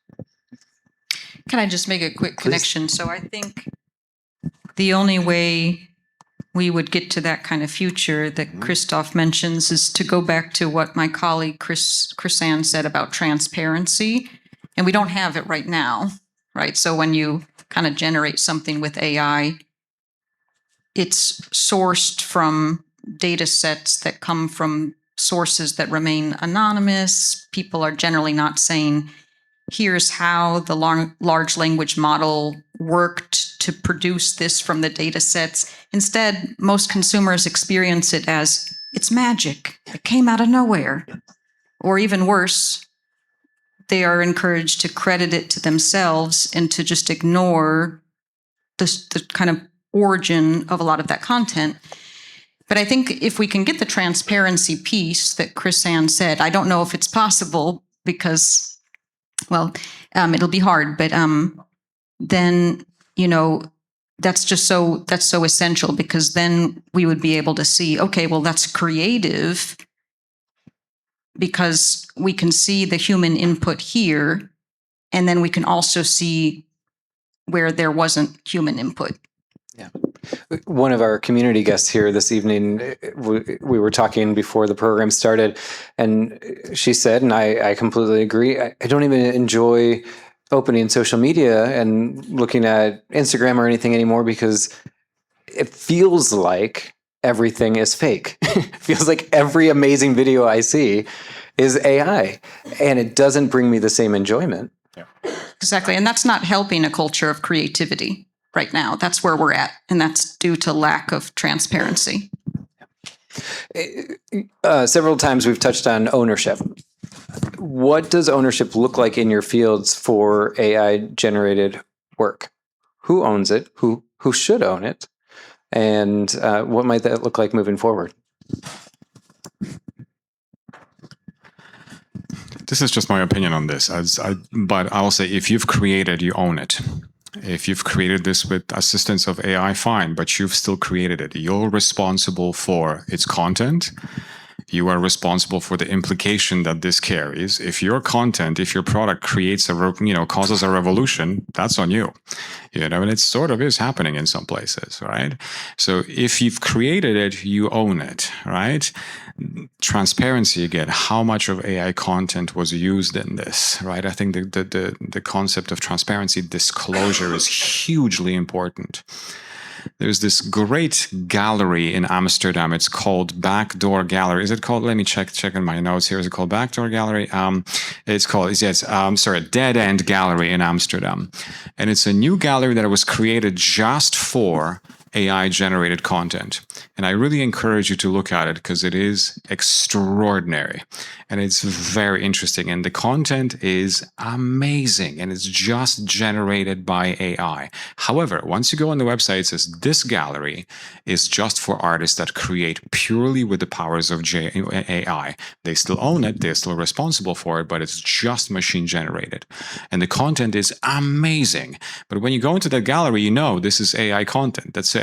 Can I just make a quick connection? So I think the only way we would get to that kind of future that Krzysztof mentions is to go back to what my colleague Chrissann said about transparency. And we don't have it right now, right? So when you kind of generate something with AI, it's sourced from data sets that come from sources that remain anonymous. People are generally not saying, here's how the large language model worked to produce this from the data sets. Instead, most consumers experience it as it's magic. It came out of nowhere. Or even worse, they are encouraged to credit it to themselves and to just ignore the kind of origin of a lot of that content. But I think if we can get the transparency piece that Chrissann said, I don't know if it's possible because, well, it'll be hard, but then, that's so essential, because then we would be able to see, okay, well, that's creative because we can see the human input here, And then we can also see where there wasn't human input. One of our community guests here this evening, we were talking before the program started, and she said, and I completely agree, I don't even enjoy opening social media and looking at Instagram or anything anymore because it feels like everything is fake. It feels like every amazing video I see is AI, and it doesn't bring me the same enjoyment. Exactly. And that's not helping a culture of creativity right now. That's where we're at. And that's due to lack of transparency. Several times we've touched on ownership. What does ownership look like in your fields for AI generated work? Who owns it? Who should own it? And what might that look like moving forward? This is just my opinion on this. But I'll say, if you've created, you own it. If you've created this with assistance of AI, fine, but you've still created it. You're responsible for its content. You are responsible for the implication that this carries. If your content, if your product creates causes a revolution, that's on you. And it sort of is happening in some places, right? So if you've created it, you own it, right? Transparency again, how much of AI content was used in this, right? I think the concept of transparency, disclosure is hugely important. There's this great gallery in Amsterdam. It's called Backdoor Gallery. Is it called? Let me check in my notes here. Is it called Backdoor Gallery? It's called Dead End Gallery in Amsterdam, and it's a new gallery that was created just for AI generated content. And I really encourage you to look at it because it is extraordinary and it's very interesting. And the content is amazing and it's just generated by AI. However, once you go on the website, it says this gallery is just for artists that create purely with the powers of AI. They still own it, they're still responsible for it, but it's just machine generated. And the content is amazing. But when you go into that gallery, you know this is AI content. That's it.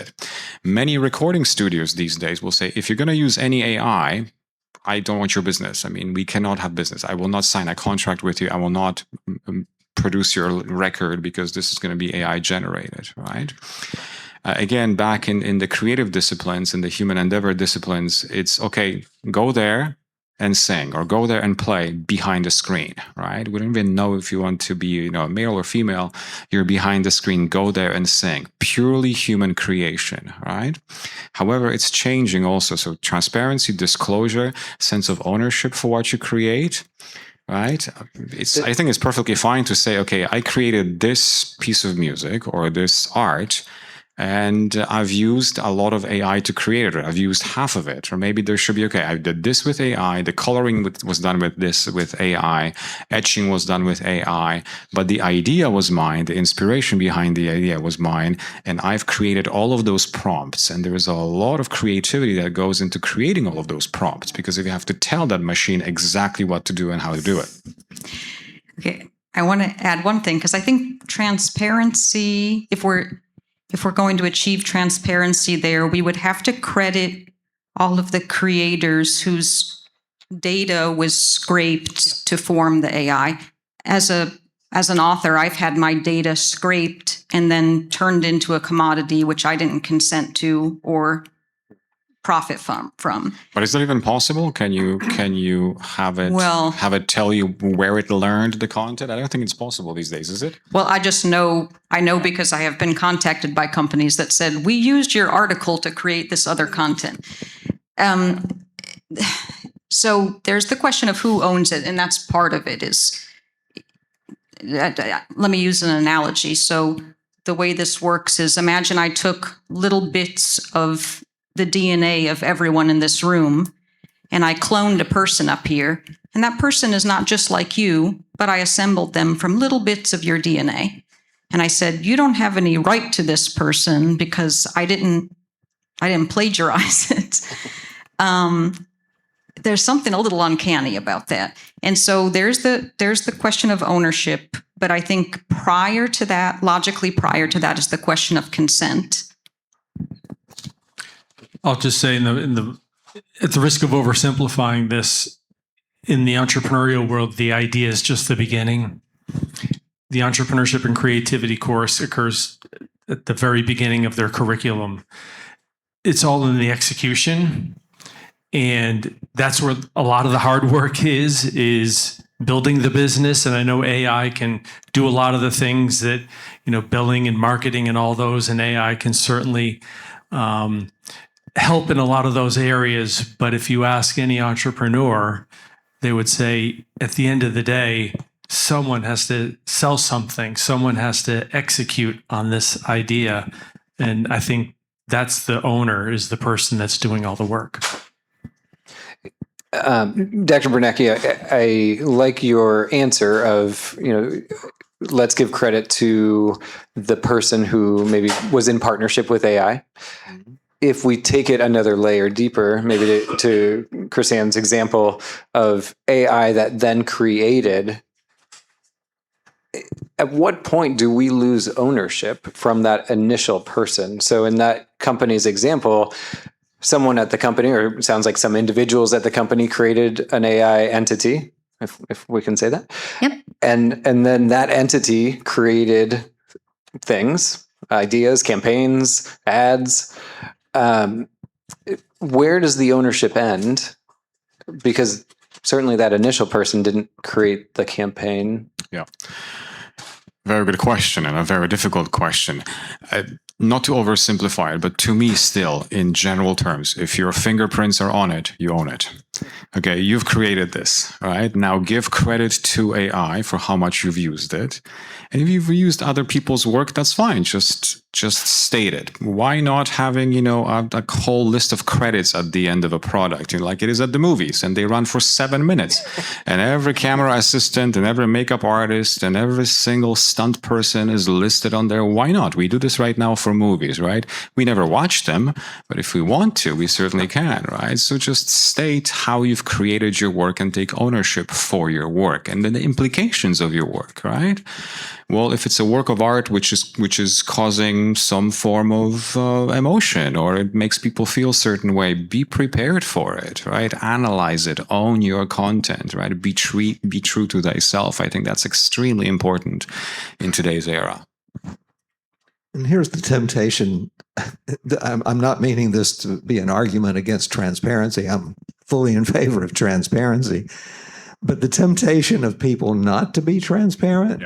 Many recording studios these days will say, if you're going to use any AI, I don't want your business. I mean, we cannot have business. I will not sign a contract with you. I will not produce your record because this is going to be AI generated, right? Again, back in the creative disciplines, in the human endeavor disciplines, it's okay, go there and sing or go there and play behind the screen, right? We don't even know if you want to be, male or female, you're behind the screen, go there and sing. Purely human creation, right? However, it's changing also. So transparency, disclosure, sense of ownership for what you create, right? I think it's perfectly fine to say, okay, I created this piece of music or this art, and I've used a lot of AI to create it, or I've used half of it, or maybe there should be, okay, I did this with AI, the coloring was done with AI, etching was done with AI, but the idea was mine, the inspiration behind the idea was mine, and I've created all of those prompts, and there is a lot of creativity that goes into creating all of those prompts, because if you have to tell that machine exactly what to do and how to do it. Okay, I want to add one thing, because I think transparency, if we're going to achieve transparency there, we would have to credit all of the creators whose data was scraped to form the AI. As an author, I've had my data scraped and then turned into a commodity which I didn't consent to or profit from. But is that even possible? Can you have it tell you where it learned the content? I don't think it's possible these days, is it? Well, I know because I have been contacted by companies that said, we used your article to create this other content. So there's the question of who owns it, and that's part of it. Let me use an analogy. So the way this works is, imagine I took little bits of the DNA of everyone in this room, and I cloned a person up here, and that person is not just like you, but I assembled them from little bits of your DNA. And I said, you don't have any right to this person because I didn't plagiarize it. There's something a little uncanny about that. And so there's the question of ownership, but I think logically prior to that is the question of consent. I'll just say, at the risk of oversimplifying this, in the entrepreneurial world, the idea is just the beginning. the entrepreneurship and creativity course occurs at the very beginning of their curriculum. It's all in the execution. And that's where a lot of the hard work is building the business. And I know AI can do a lot of the things that, billing and marketing and all those, and AI can certainly help in a lot of those areas. But if you ask any entrepreneur, they would say at the end of the day, someone has to sell something. Someone has to execute on this idea. And I think that's the owner, is the person that's doing all the work. Dr. Biernacki, I like your answer of, let's give credit to the person who maybe was in partnership with AI. If we take it another layer deeper, maybe to Chrissann's example of AI that then created, at what point do we lose ownership from that initial person? So in that company's example, someone at the company, or it sounds like some individuals at the company, created an AI entity, if we can say that. Yep. And then that entity created things, ideas, campaigns, ads. Where does the ownership end? Because certainly that initial person didn't create the campaign. Yeah. Very good question, and a very difficult question. Not to oversimplify it, but to me still, in general terms, if your fingerprints are on it, you own it. Okay, you've created this, right? Now give credit to AI for how much you've used it. And if you've used other people's work, that's fine. Just state it. Why not having, a whole list of credits at the end of a product, like it is at the movies, and they run for 7 minutes. And every camera assistant and every makeup artist and every single stunt person is listed on there. Why not? We do this right now for movies, right? We never watch them, but if we want to, we certainly can, right? So just state how you've created your work and take ownership for your work, and then the implications of your work, right? Well, if it's a work of art which is causing some form of emotion, or it makes people feel a certain way, be prepared for it, right? Analyze it, own your content, right? Be true to thyself. I think that's extremely important in today's era. And here's the temptation. I'm not meaning this to be an argument against transparency. I'm fully in favor of transparency. But the temptation of people not to be transparent,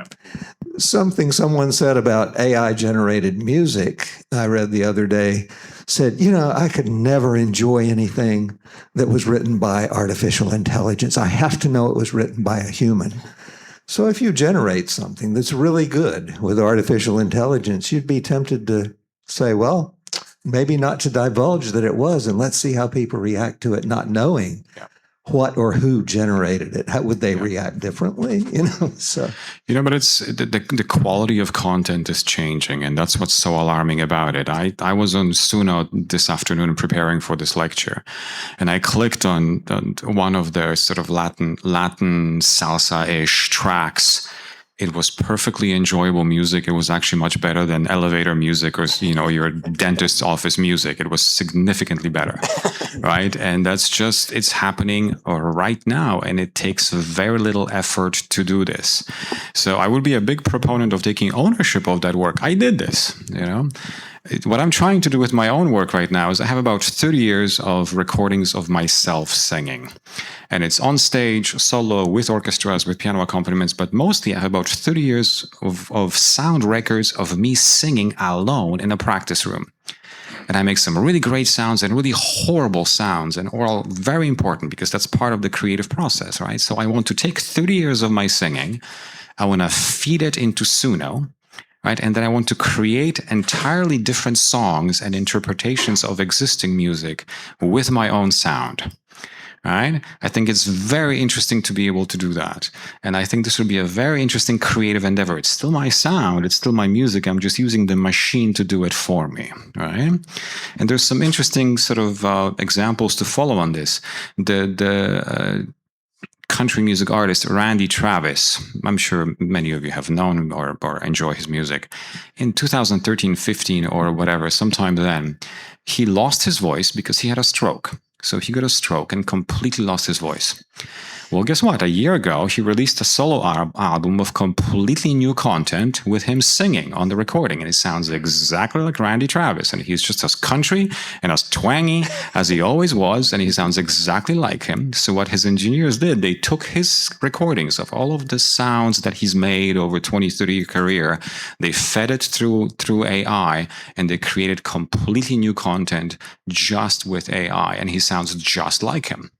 something someone said about AI-generated music, I read the other day, said, I could never enjoy anything that was written by artificial intelligence. I have to know it was written by a human. So if you generate something that's really good with artificial intelligence, you'd be tempted to say, well, maybe not to divulge that it was, and let's see how people react to it, not knowing what or who generated it. How would they react differently? So but it's the quality of content is changing, and that's what's so alarming about it. I was on Suno this afternoon preparing for this lecture, and I clicked on one of their sort of Latin salsa-ish tracks. It was perfectly enjoyable music. It was actually much better than elevator music or, your dentist's office music. It was significantly better, right? And it's happening right now, and it takes very little effort to do this. So I would be a big proponent of taking ownership of that work. I did this, What I'm trying to do with my own work right now is I have about 30 years of recordings of myself singing. And it's on stage, solo, with orchestras, with piano accompaniments, but mostly I have about 30 years of sound records of me singing alone in a practice room. And I make some really great sounds and really horrible sounds, and all very important because that's part of the creative process, right? So I want to take 30 years of my singing, I want to feed it into Suno, right? And then I want to create entirely different songs and interpretations of existing music with my own sound, right? I think it's very interesting to be able to do that. And I think this would be a very interesting creative endeavor. It's still my sound, it's still my music. I'm just using the machine to do it for me, right? And there's some interesting sort of examples to follow on this. The country music artist Randy Travis, I'm sure many of you have known or enjoy his music. In 2013, 15 or whatever, sometime then, he lost his voice because he had a stroke. So he got a stroke and completely lost his voice. Well, guess what? A year ago, he released a solo album of completely new content with him singing on the recording. And it sounds exactly like Randy Travis. And he's just as country and as twangy as he always was. And he sounds exactly like him. So what his engineers did, they took his recordings of all of the sounds that he's made over 20, 30-year career. They fed it through AI, and they created completely new content just with AI. And he sounds just like him.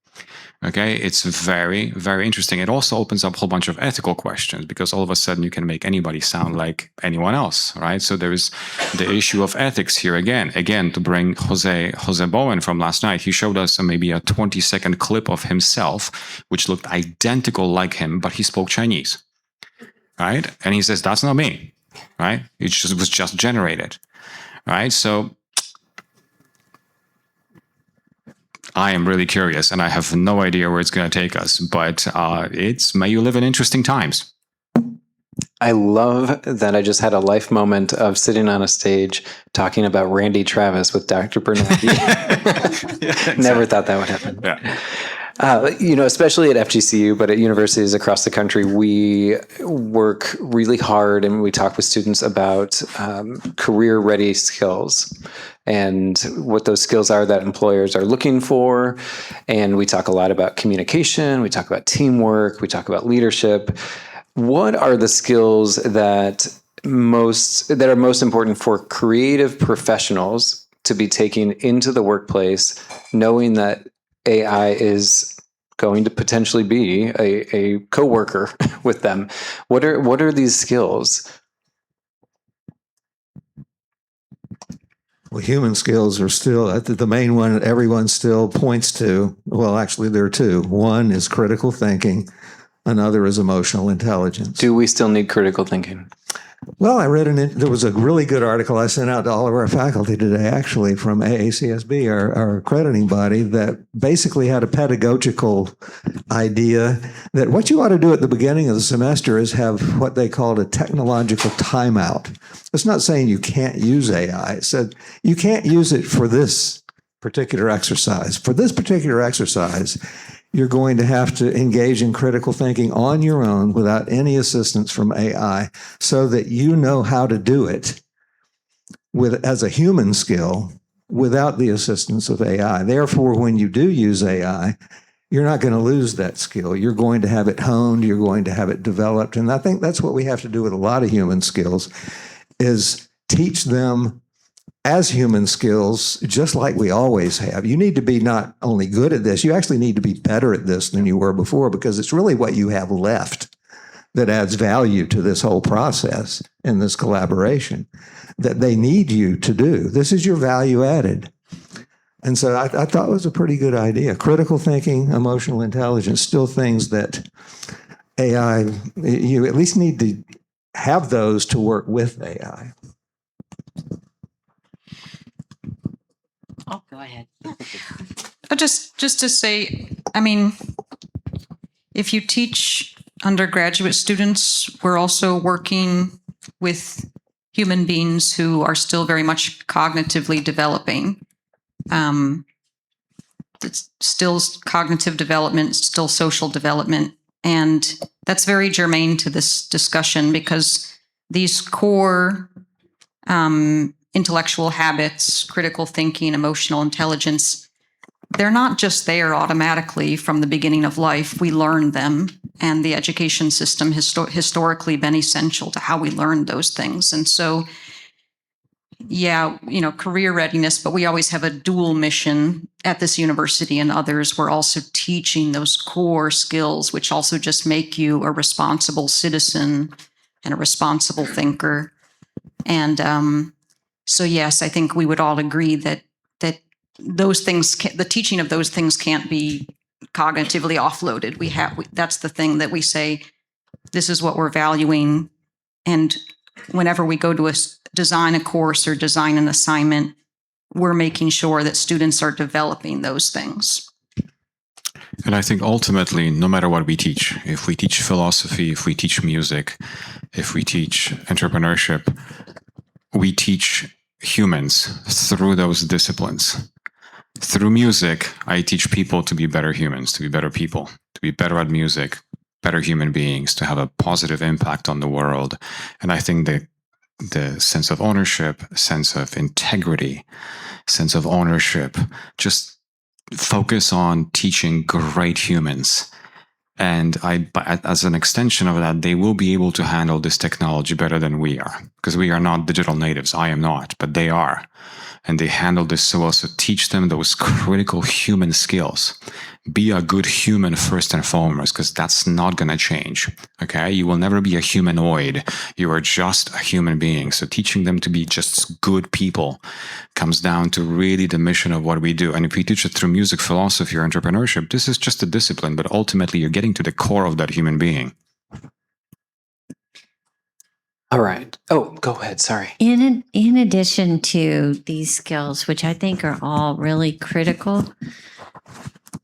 Okay, it's very, very interesting. It also opens up a whole bunch of ethical questions, because all of a sudden you can make anybody sound like anyone else, right? So there is the issue of ethics here again. Again, to bring Jose Bowen from last night, he showed us maybe a 20-second clip of himself, which looked identical like him, but he spoke Chinese, right? And he says, that's not me, right? It just was just generated, right? So I am really curious, and I have no idea where it's going to take us, but may you live in interesting times. I love that I just had a life moment of sitting on a stage talking about Randy Travis with Dr. Biernacki. Yeah, exactly. Never thought that would happen. Yeah. Especially at FGCU, but at universities across the country, we work really hard and we talk with students about career-ready skills and what those skills are that employers are looking for. And we talk a lot about communication, we talk about teamwork, we talk about leadership. What are the skills that are most important for creative professionals to be taking into the workplace, knowing that AI is going to potentially be a coworker with them? What are these skills? Well, human skills are still the main one that everyone still points to. Well, actually, there are two. One is critical thinking. Another is emotional intelligence. Do we still need critical thinking? Well, I read there was a really good article I sent out to all of our faculty today, actually, from AACSB, our accrediting body, that basically had a pedagogical idea that what you ought to do at the beginning of the semester is have what they called a technological timeout. It's not saying you can't use AI. It said you can't use it for this particular exercise. For this particular exercise, you're going to have to engage in critical thinking on your own without any assistance from AI, so that you know how to do it as a human skill without the assistance of AI. Therefore, when you do use AI, you're not going to lose that skill. You're going to have it honed, you're going to have it developed. And I think that's what we have to do with a lot of human skills, is teach them as human skills, just like we always have. You need to be not only good at this, you actually need to be better at this than you were before, because it's really what you have left that adds value to this whole process and this collaboration that they need you to do. This is your value added. And so I thought it was a pretty good idea. Critical thinking, emotional intelligence, still things that AI, you at least need to have those to work with AI. Oh, go ahead. Just to say, I mean, if you teach undergraduate students, we're also working with human beings who are still very much cognitively developing. It's still cognitive development, still social development. And that's very germane to this discussion, because these core intellectual habits, critical thinking, emotional intelligence, they're not just there automatically from the beginning of life. We learn them, and the education system historically been essential to how we learn those things. And so, yeah, career readiness, but we always have a dual mission at this university and others. We're also teaching those core skills, which also just make you a responsible citizen and a responsible thinker. And so, yes, I think we would all agree that those things, the teaching of those things, can't be cognitively offloaded. That's the thing that we say, this is what we're valuing. And whenever we go to design a course or design an assignment, we're making sure that students are developing those things. And I think ultimately, no matter what we teach, if we teach philosophy, if we teach music, if we teach entrepreneurship, we teach humans through those disciplines. through music, I teach people to be better humans, to be better people, to be better at music, better human beings, to have a positive impact on the world. And I think that the sense of ownership, sense of integrity, sense of ownership, just focus on teaching great humans. And as an extension of that, they will be able to handle this technology better than we are, because we are not digital natives. I am not, but they are. And they handle this so well. So teach them those critical human skills. Be a good human first and foremost, because that's not going to change. Okay. You will never be a humanoid. You are just a human being. So teaching them to be just good people comes down to really the mission of what we do. And if we teach it through music, philosophy, or entrepreneurship, this is just a discipline, but ultimately you're getting to the core of that human being. All right. Oh, go ahead. Sorry. In addition to these skills, which I think are all really critical,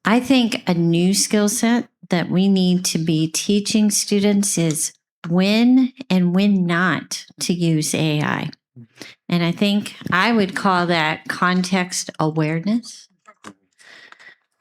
I think a new skill set that we need to be teaching students is when and when not to use AI. And I think I would call that context awareness.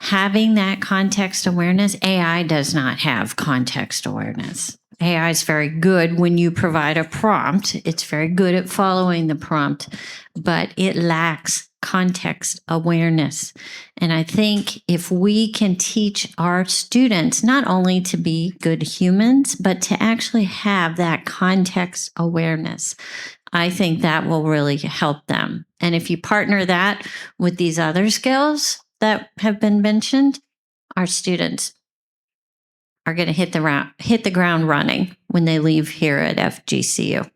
Having that context awareness, AI does not have context awareness. AI is very good when you provide a prompt. It's very good at following the prompt, but it lacks context awareness. And I think if we can teach our students not only to be good humans, but to actually have that context awareness, I think that will really help them. And if you partner that with these other skills that have been mentioned, our students are going to hit the ground running when they leave here at FGCU.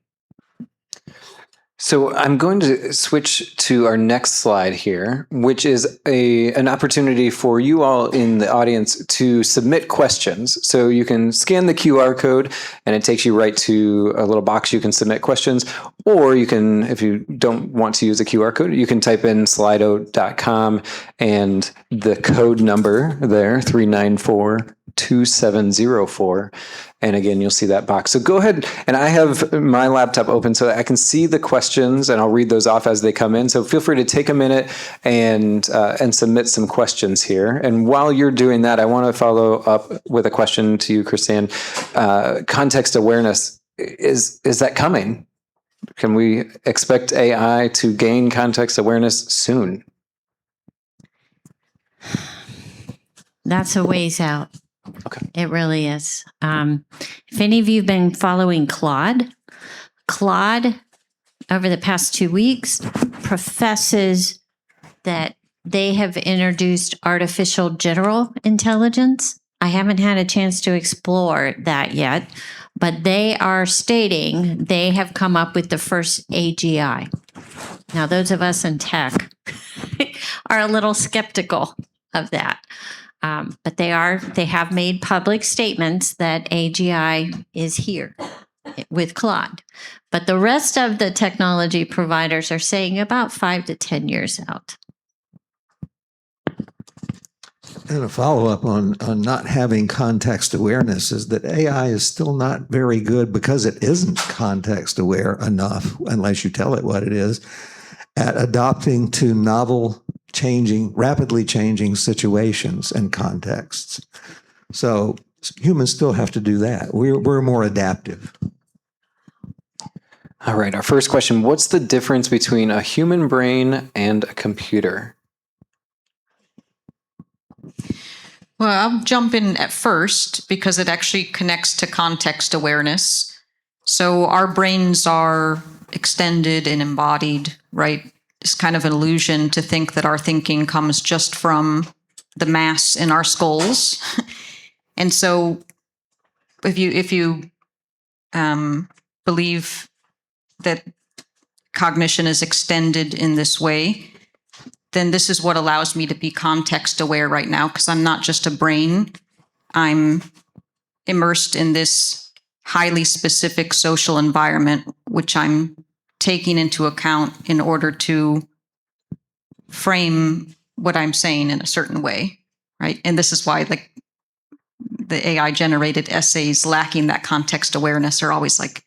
So I'm going to switch to our next slide here, which is an opportunity for you all in the audience to submit questions. So you can scan the QR code and it takes you right to a little box you can submit questions. Or you can, if you don't want to use a QR code, you can type in slido.com and the code number there, 394-2704. And again, you'll see that box. So go ahead, and I have my laptop open so that I can see the questions, and I'll read those off as they come in. So feel free to take a minute and submit some questions here. And while you're doing that, I want to follow up with a question to you, Chrissann. Context awareness, is that coming? Can we expect AI to gain context awareness soon? That's a ways out. Okay. It really is. If any of you have been following Claude over the past 2 weeks professes that they have introduced artificial general intelligence. I haven't had a chance to explore that yet, but they are stating they have come up with the first AGI. Now, those of us in tech are a little skeptical of that. But they have made public statements that AGI is here with Claude. But the rest of the technology providers are saying about 5 to 10 years out. And a follow-up on not having context awareness is that AI is still not very good because it isn't context aware enough, unless you tell it what it is, at adopting to novel, rapidly changing situations and contexts. So humans still have to do that. We're more adaptive. All right, our first question, what's the difference between a human brain and a computer? Well, I'll jump in at first because it actually connects to context awareness. So our brains are extended and embodied, right? It's kind of an illusion to think that our thinking comes just from the mass in our skulls. And so if you believe that cognition is extended in this way, then this is what allows me to be context aware right now, because I'm not just a brain. I'm immersed in this highly specific social environment, which I'm taking into account in order to frame what I'm saying in a certain way, right? And this is why, like, the AI generated essays lacking that context awareness are always like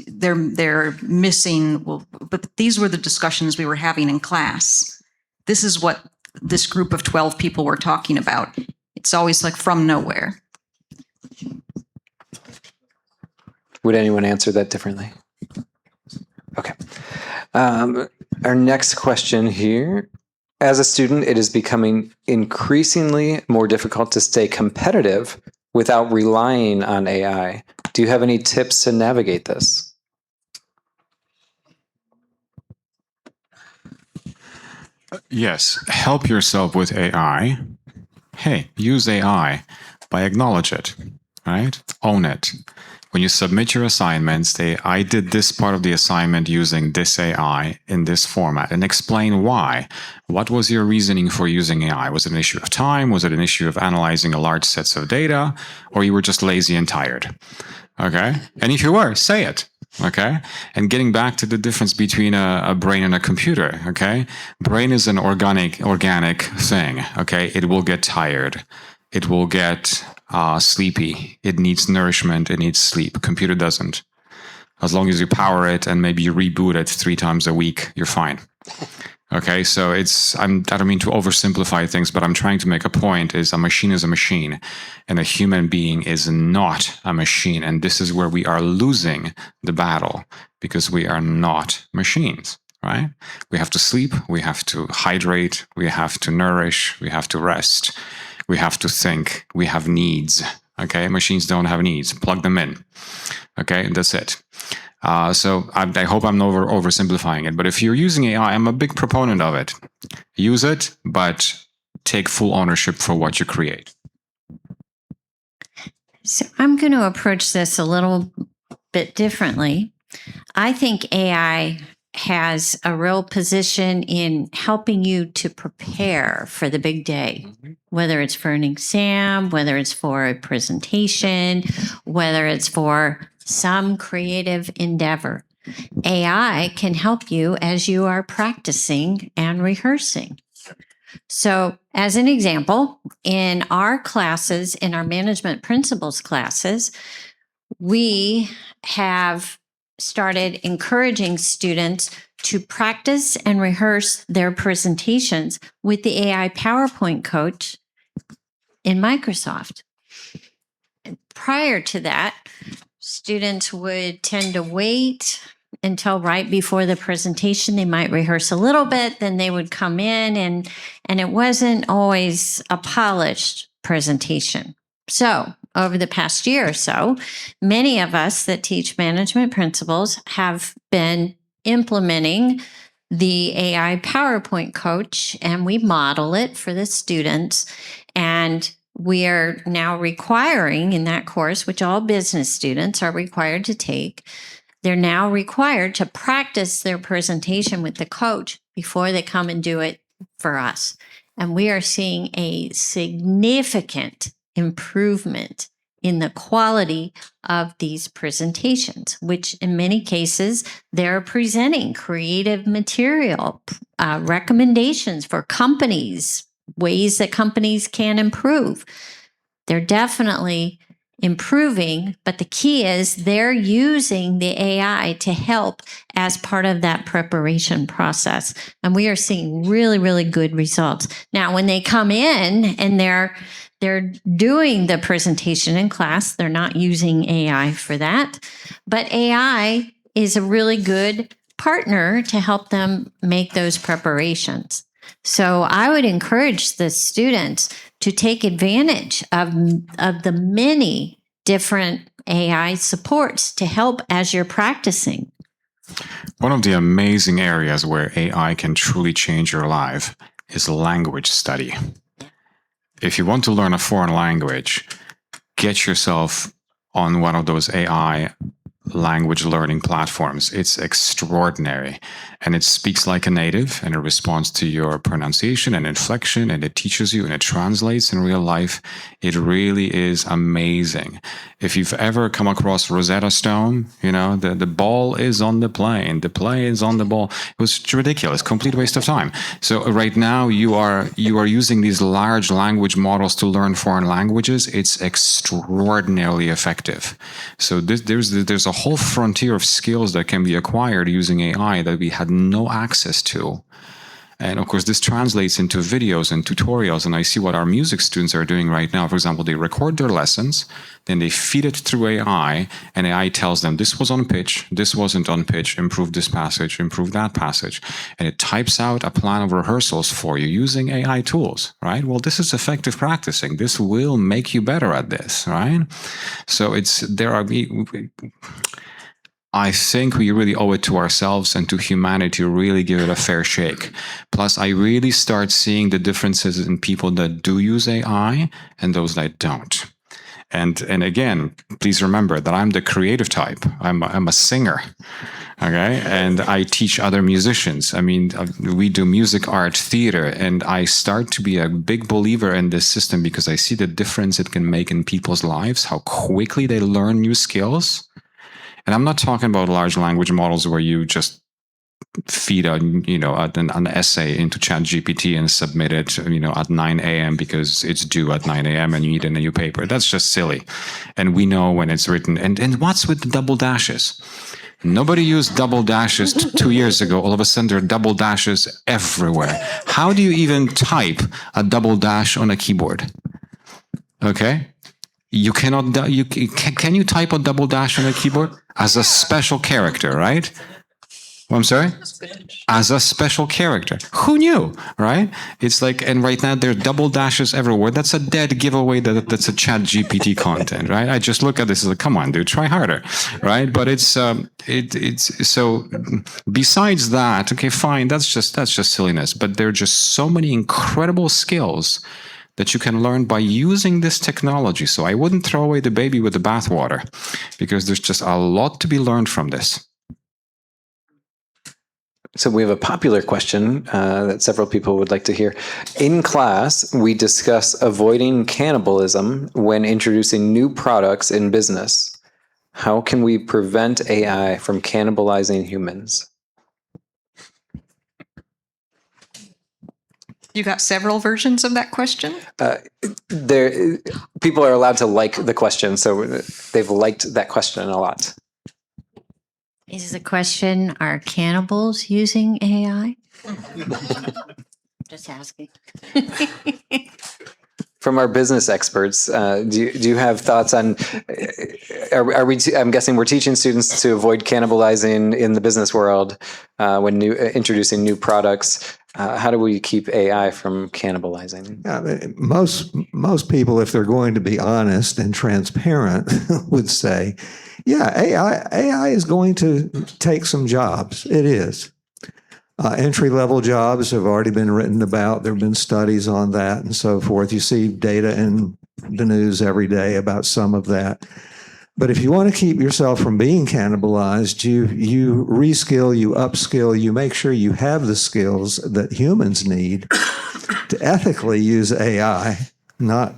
they're missing, well, but these were the discussions we were having in class. This is what this group of 12 people were talking about. It's always like from nowhere. Would anyone answer that differently? Okay. Our next question here. As a student, it is becoming increasingly more difficult to stay competitive without relying on AI. Do you have any tips to navigate this? Yes, help yourself with AI. Hey, use AI, but acknowledge it, right? Own it. When you submit your assignments, say, I did this part of the assignment using this AI in this format, and explain why. What was your reasoning for using AI? Was it an issue of time? Was it an issue of analyzing a large sets of data? Or you were just lazy and tired? Okay? And if you were, say it. Okay? And getting back to the difference between a brain and a computer, okay? Brain is an organic thing, okay? It will get tired. It will get sleepy. It needs nourishment. It needs sleep. Computer doesn't. As long as you power it and maybe you reboot it 3 times a week, you're fine. Okay, so I don't mean to oversimplify things, but I'm trying to make a point is a machine is a machine and a human being is not a machine. And this is where we are losing the battle because we are not machines, right? We have to sleep, we have to hydrate, we have to nourish, we have to rest, we have to think, we have needs, okay? Machines don't have needs, plug them in, okay? And that's it. So I hope I'm not oversimplifying it, but if you're using AI, I'm a big proponent of it. Use it, but take full ownership for what you create. So I'm going to approach this a little bit differently. I think AI has a real position in helping you to prepare for the big day, whether it's for an exam, whether it's for a presentation, whether it's for some creative endeavor. AI can help you as you are practicing and rehearsing. So, as an example, in our classes, in our management principles classes, we have started encouraging students to practice and rehearse their presentations with the AI PowerPoint coach in Microsoft. Prior to that, students would tend to wait until right before the presentation. They might rehearse a little bit, then they would come in and it wasn't always a polished presentation. So over the past year or so, many of us that teach management principles have been implementing the AI PowerPoint coach, and we model it for the students. And we are now requiring in that course, which all business students are required to take, they're now required to practice their presentation with the coach before they come and do it for us. And we are seeing a significant improvement in the quality of these presentations, which in many cases, they're presenting creative material, recommendations for companies, ways that companies can improve. They're definitely improving, but the key is they're using the AI to help as part of that preparation process. And we are seeing really, really good results. Now, when they come in and they're doing the presentation in class, they're not using AI for that, but AI is a really good partner to help them make those preparations. So I would encourage the students to take advantage of the many different AI supports to help as you're practicing. One of the amazing areas where AI can truly change your life is language study. If you want to learn a foreign language, get yourself on one of those AI language learning platforms. It's extraordinary. and it speaks like a native, and it responds to your pronunciation and inflection, and it teaches you and it translates in real life. It really is amazing. If you've ever come across Rosetta Stone, you know, the ball is on the plane, the plane is on the ball. It was ridiculous, complete waste of time. So right now you are using these large language models to learn foreign languages. It's extraordinarily effective. So there's a whole frontier of skills that can be acquired using AI that we had no access to. And of course, this translates into videos and tutorials. And I see what our music students are doing right now. For example, they record their lessons, then they feed it through AI, and AI tells them this was on pitch, this wasn't on pitch, improve this passage, improve that passage. And it types out a plan of rehearsals for you using AI tools, right? Well, this is effective practicing. This will make you better at this, right? So I think we really owe it to ourselves and to humanity to really give it a fair shake. Plus, I really start seeing the differences in people that do use AI and those that don't. And again, please remember that I'm the creative type. I'm a singer, okay? And I teach other musicians. I mean, we do music, art, theater, and I start to be a big believer in this system because I see the difference it can make in people's lives, how quickly they learn new skills. And I'm not talking about large language models where you just feed an essay into ChatGPT and submit it, at 9 a.m. because it's due at 9 a.m. and you need a new paper. That's just silly. And we know when it's written. And what's with the double dashes? Nobody used double dashes 2 years ago. All of a sudden, there are double dashes everywhere. How do you even type a double dash on a keyboard? Okay. You cannot. Can you type a double dash on a keyboard as a special character, right? I'm sorry? As a special character. Who knew, right? It's like, and right now there are double dashes everywhere. That's a dead giveaway that's a ChatGPT content, right? I just look at this and like, come on, dude, try harder, right? But it's so besides that, okay, fine, that's just silliness. But there are just so many incredible skills that you can learn by using this technology. So I wouldn't throw away the baby with the bathwater because there's just a lot to be learned from this. So we have a popular question that several people would like to hear. In class, we discuss avoiding cannibalism when introducing new products in business. How can we prevent AI from cannibalizing humans? You got several versions of that question? People are allowed to like the question, so they've liked that question a lot. Is the question, are cannibals using AI? Just asking. From our business experts, do you have thoughts on, I'm guessing we're teaching students to avoid cannibalizing in the business world when introducing new products. How do we keep AI from cannibalizing? Yeah, most people, if they're going to be honest and transparent, would say, yeah, AI is going to take some jobs. It is. Entry-level jobs have already been written about. There have been studies on that and so forth. You see data in the news every day about some of that. But if you want to keep yourself from being cannibalized, you reskill, you upskill, you make sure you have the skills that humans need to ethically use AI, not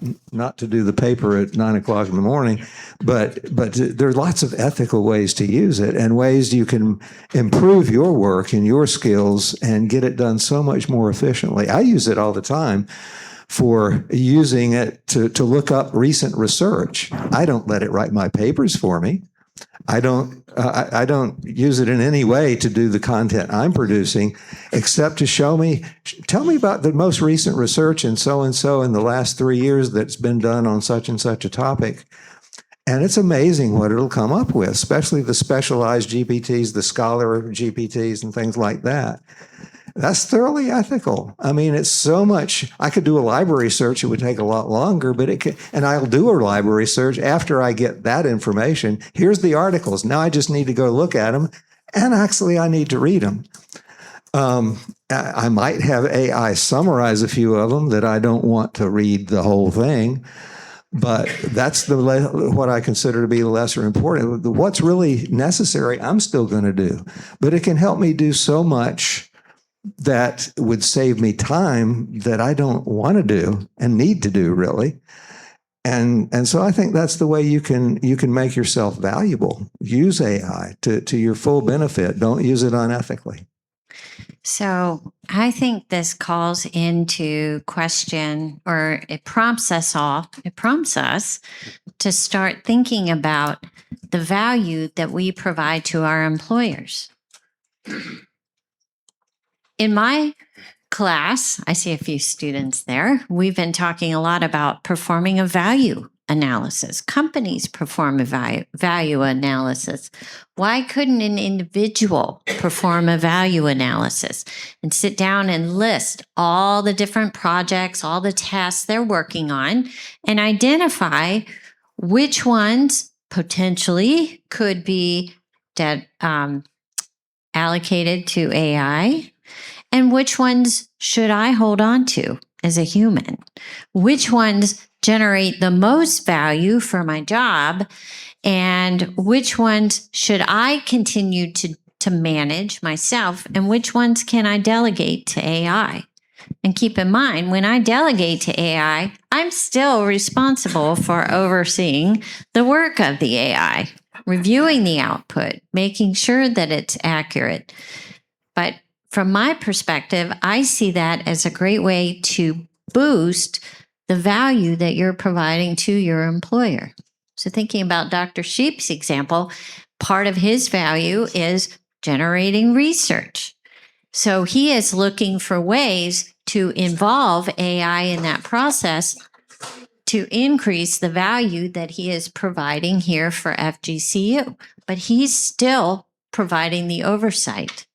to do the paper at 9 o'clock in the morning, but there are lots of ethical ways to use it and ways you can improve your work and your skills and get it done so much more efficiently. I use it all the time for using it to look up recent research. I don't let it write my papers for me. I don't use it in any way to do the content I'm producing, except to tell me about the most recent research in so-and-so in the last 3 years that's been done on such and such a topic. And it's amazing what it'll come up with, especially the specialized GPTs, the scholar GPTs and things like that. That's thoroughly ethical. I mean, it's so much. I could do a library search. It would take a lot longer, but and I'll do a library search after I get that information. Here's the articles. Now I just need to go look at them. And actually, I need to read them. I might have AI summarize a few of them that I don't want to read the whole thing. But that's what I consider to be lesser important. What's really necessary, I'm still going to do. But it can help me do so much that would save me time that I don't want to do and need to do, really. And so I think that's the way you can make yourself valuable. Use AI to your full benefit. Don't use it unethically. So I think this calls into question, or it prompts us to start thinking about the value that we provide to our employers. In my class, I see a few students there. We've been talking a lot about performing a value analysis. Companies perform a value analysis. Why couldn't an individual perform a value analysis and sit down and list all the different projects, all the tasks they're working on, and identify which ones potentially could be allocated to AI, and which ones should I hold on to as a human? Which ones generate the most value for my job, and which ones should I continue to manage myself, and which ones can I delegate to AI? And keep in mind, when I delegate to AI, I'm still responsible for overseeing the work of the AI, reviewing the output, making sure that it's accurate. But from my perspective, I see that as a great way to boost the value that you're providing to your employer. So thinking about Dr. Sheep's example, part of his value is generating research. So he is looking for ways to involve AI in that process to increase the value that he is providing here for FGCU. But he's still providing the oversight.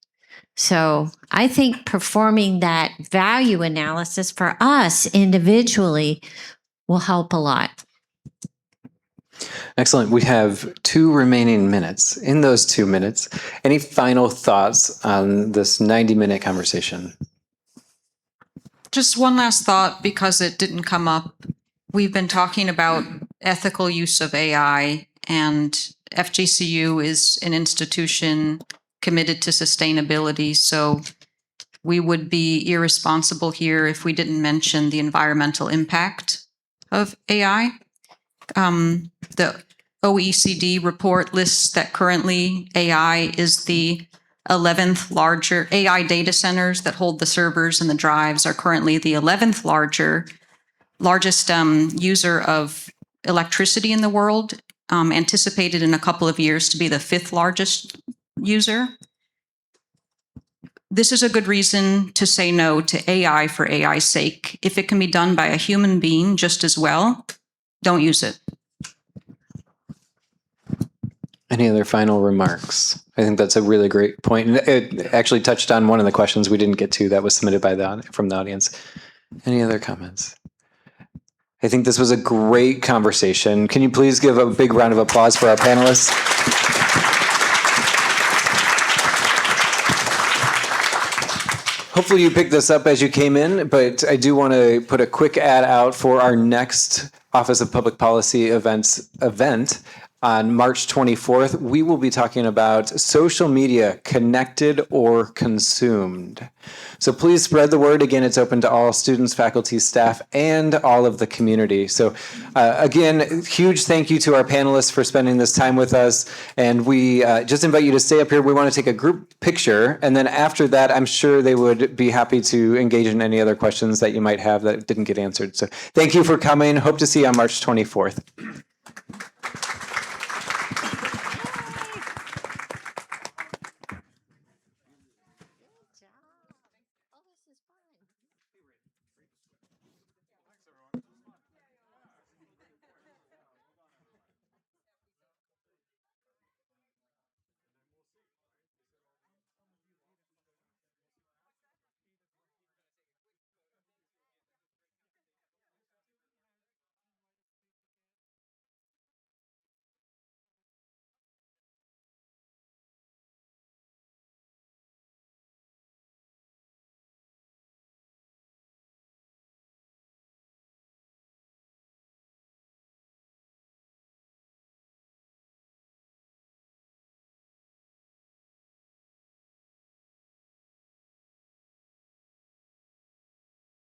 So I think performing that value analysis for us individually will help a lot. Excellent. We have 2 remaining minutes. In those 2 minutes, any final thoughts on this 90-minute conversation? Just one last thought, because it didn't come up. We've been talking about ethical use of AI, and FGCU is an institution committed to sustainability. So we would be irresponsible here if we didn't mention the environmental impact of AI. The OECD report lists that currently AI is the 11th larger AI data centers that hold the servers and the drives are currently the 11th largest user of electricity in the world, anticipated in a couple of years to be the 5th largest user. This is a good reason to say no to AI for AI's sake. If it can be done by a human being just as well, don't use it. Any other final remarks? I think that's a really great point. And it actually touched on one of the questions we didn't get to that was submitted from the audience. Any other comments? I think this was a great conversation. Can you please give a big round of applause for our panelists? Hopefully you picked this up as you came in, but I do want to put a quick ad out for our next Office of Public Policy event on March 24th. We will be talking about social media, connected or consumed. So please spread the word. Again, it's open to all students, faculty, staff, and all of the community. So again, huge thank you to our panelists for spending this time with us. And we just invite you to stay up here. We want to take a group picture. And then after that, I'm sure they would be happy to engage in any other questions that you might have that didn't get answered. So thank you for coming. Hope to see you on March 24th.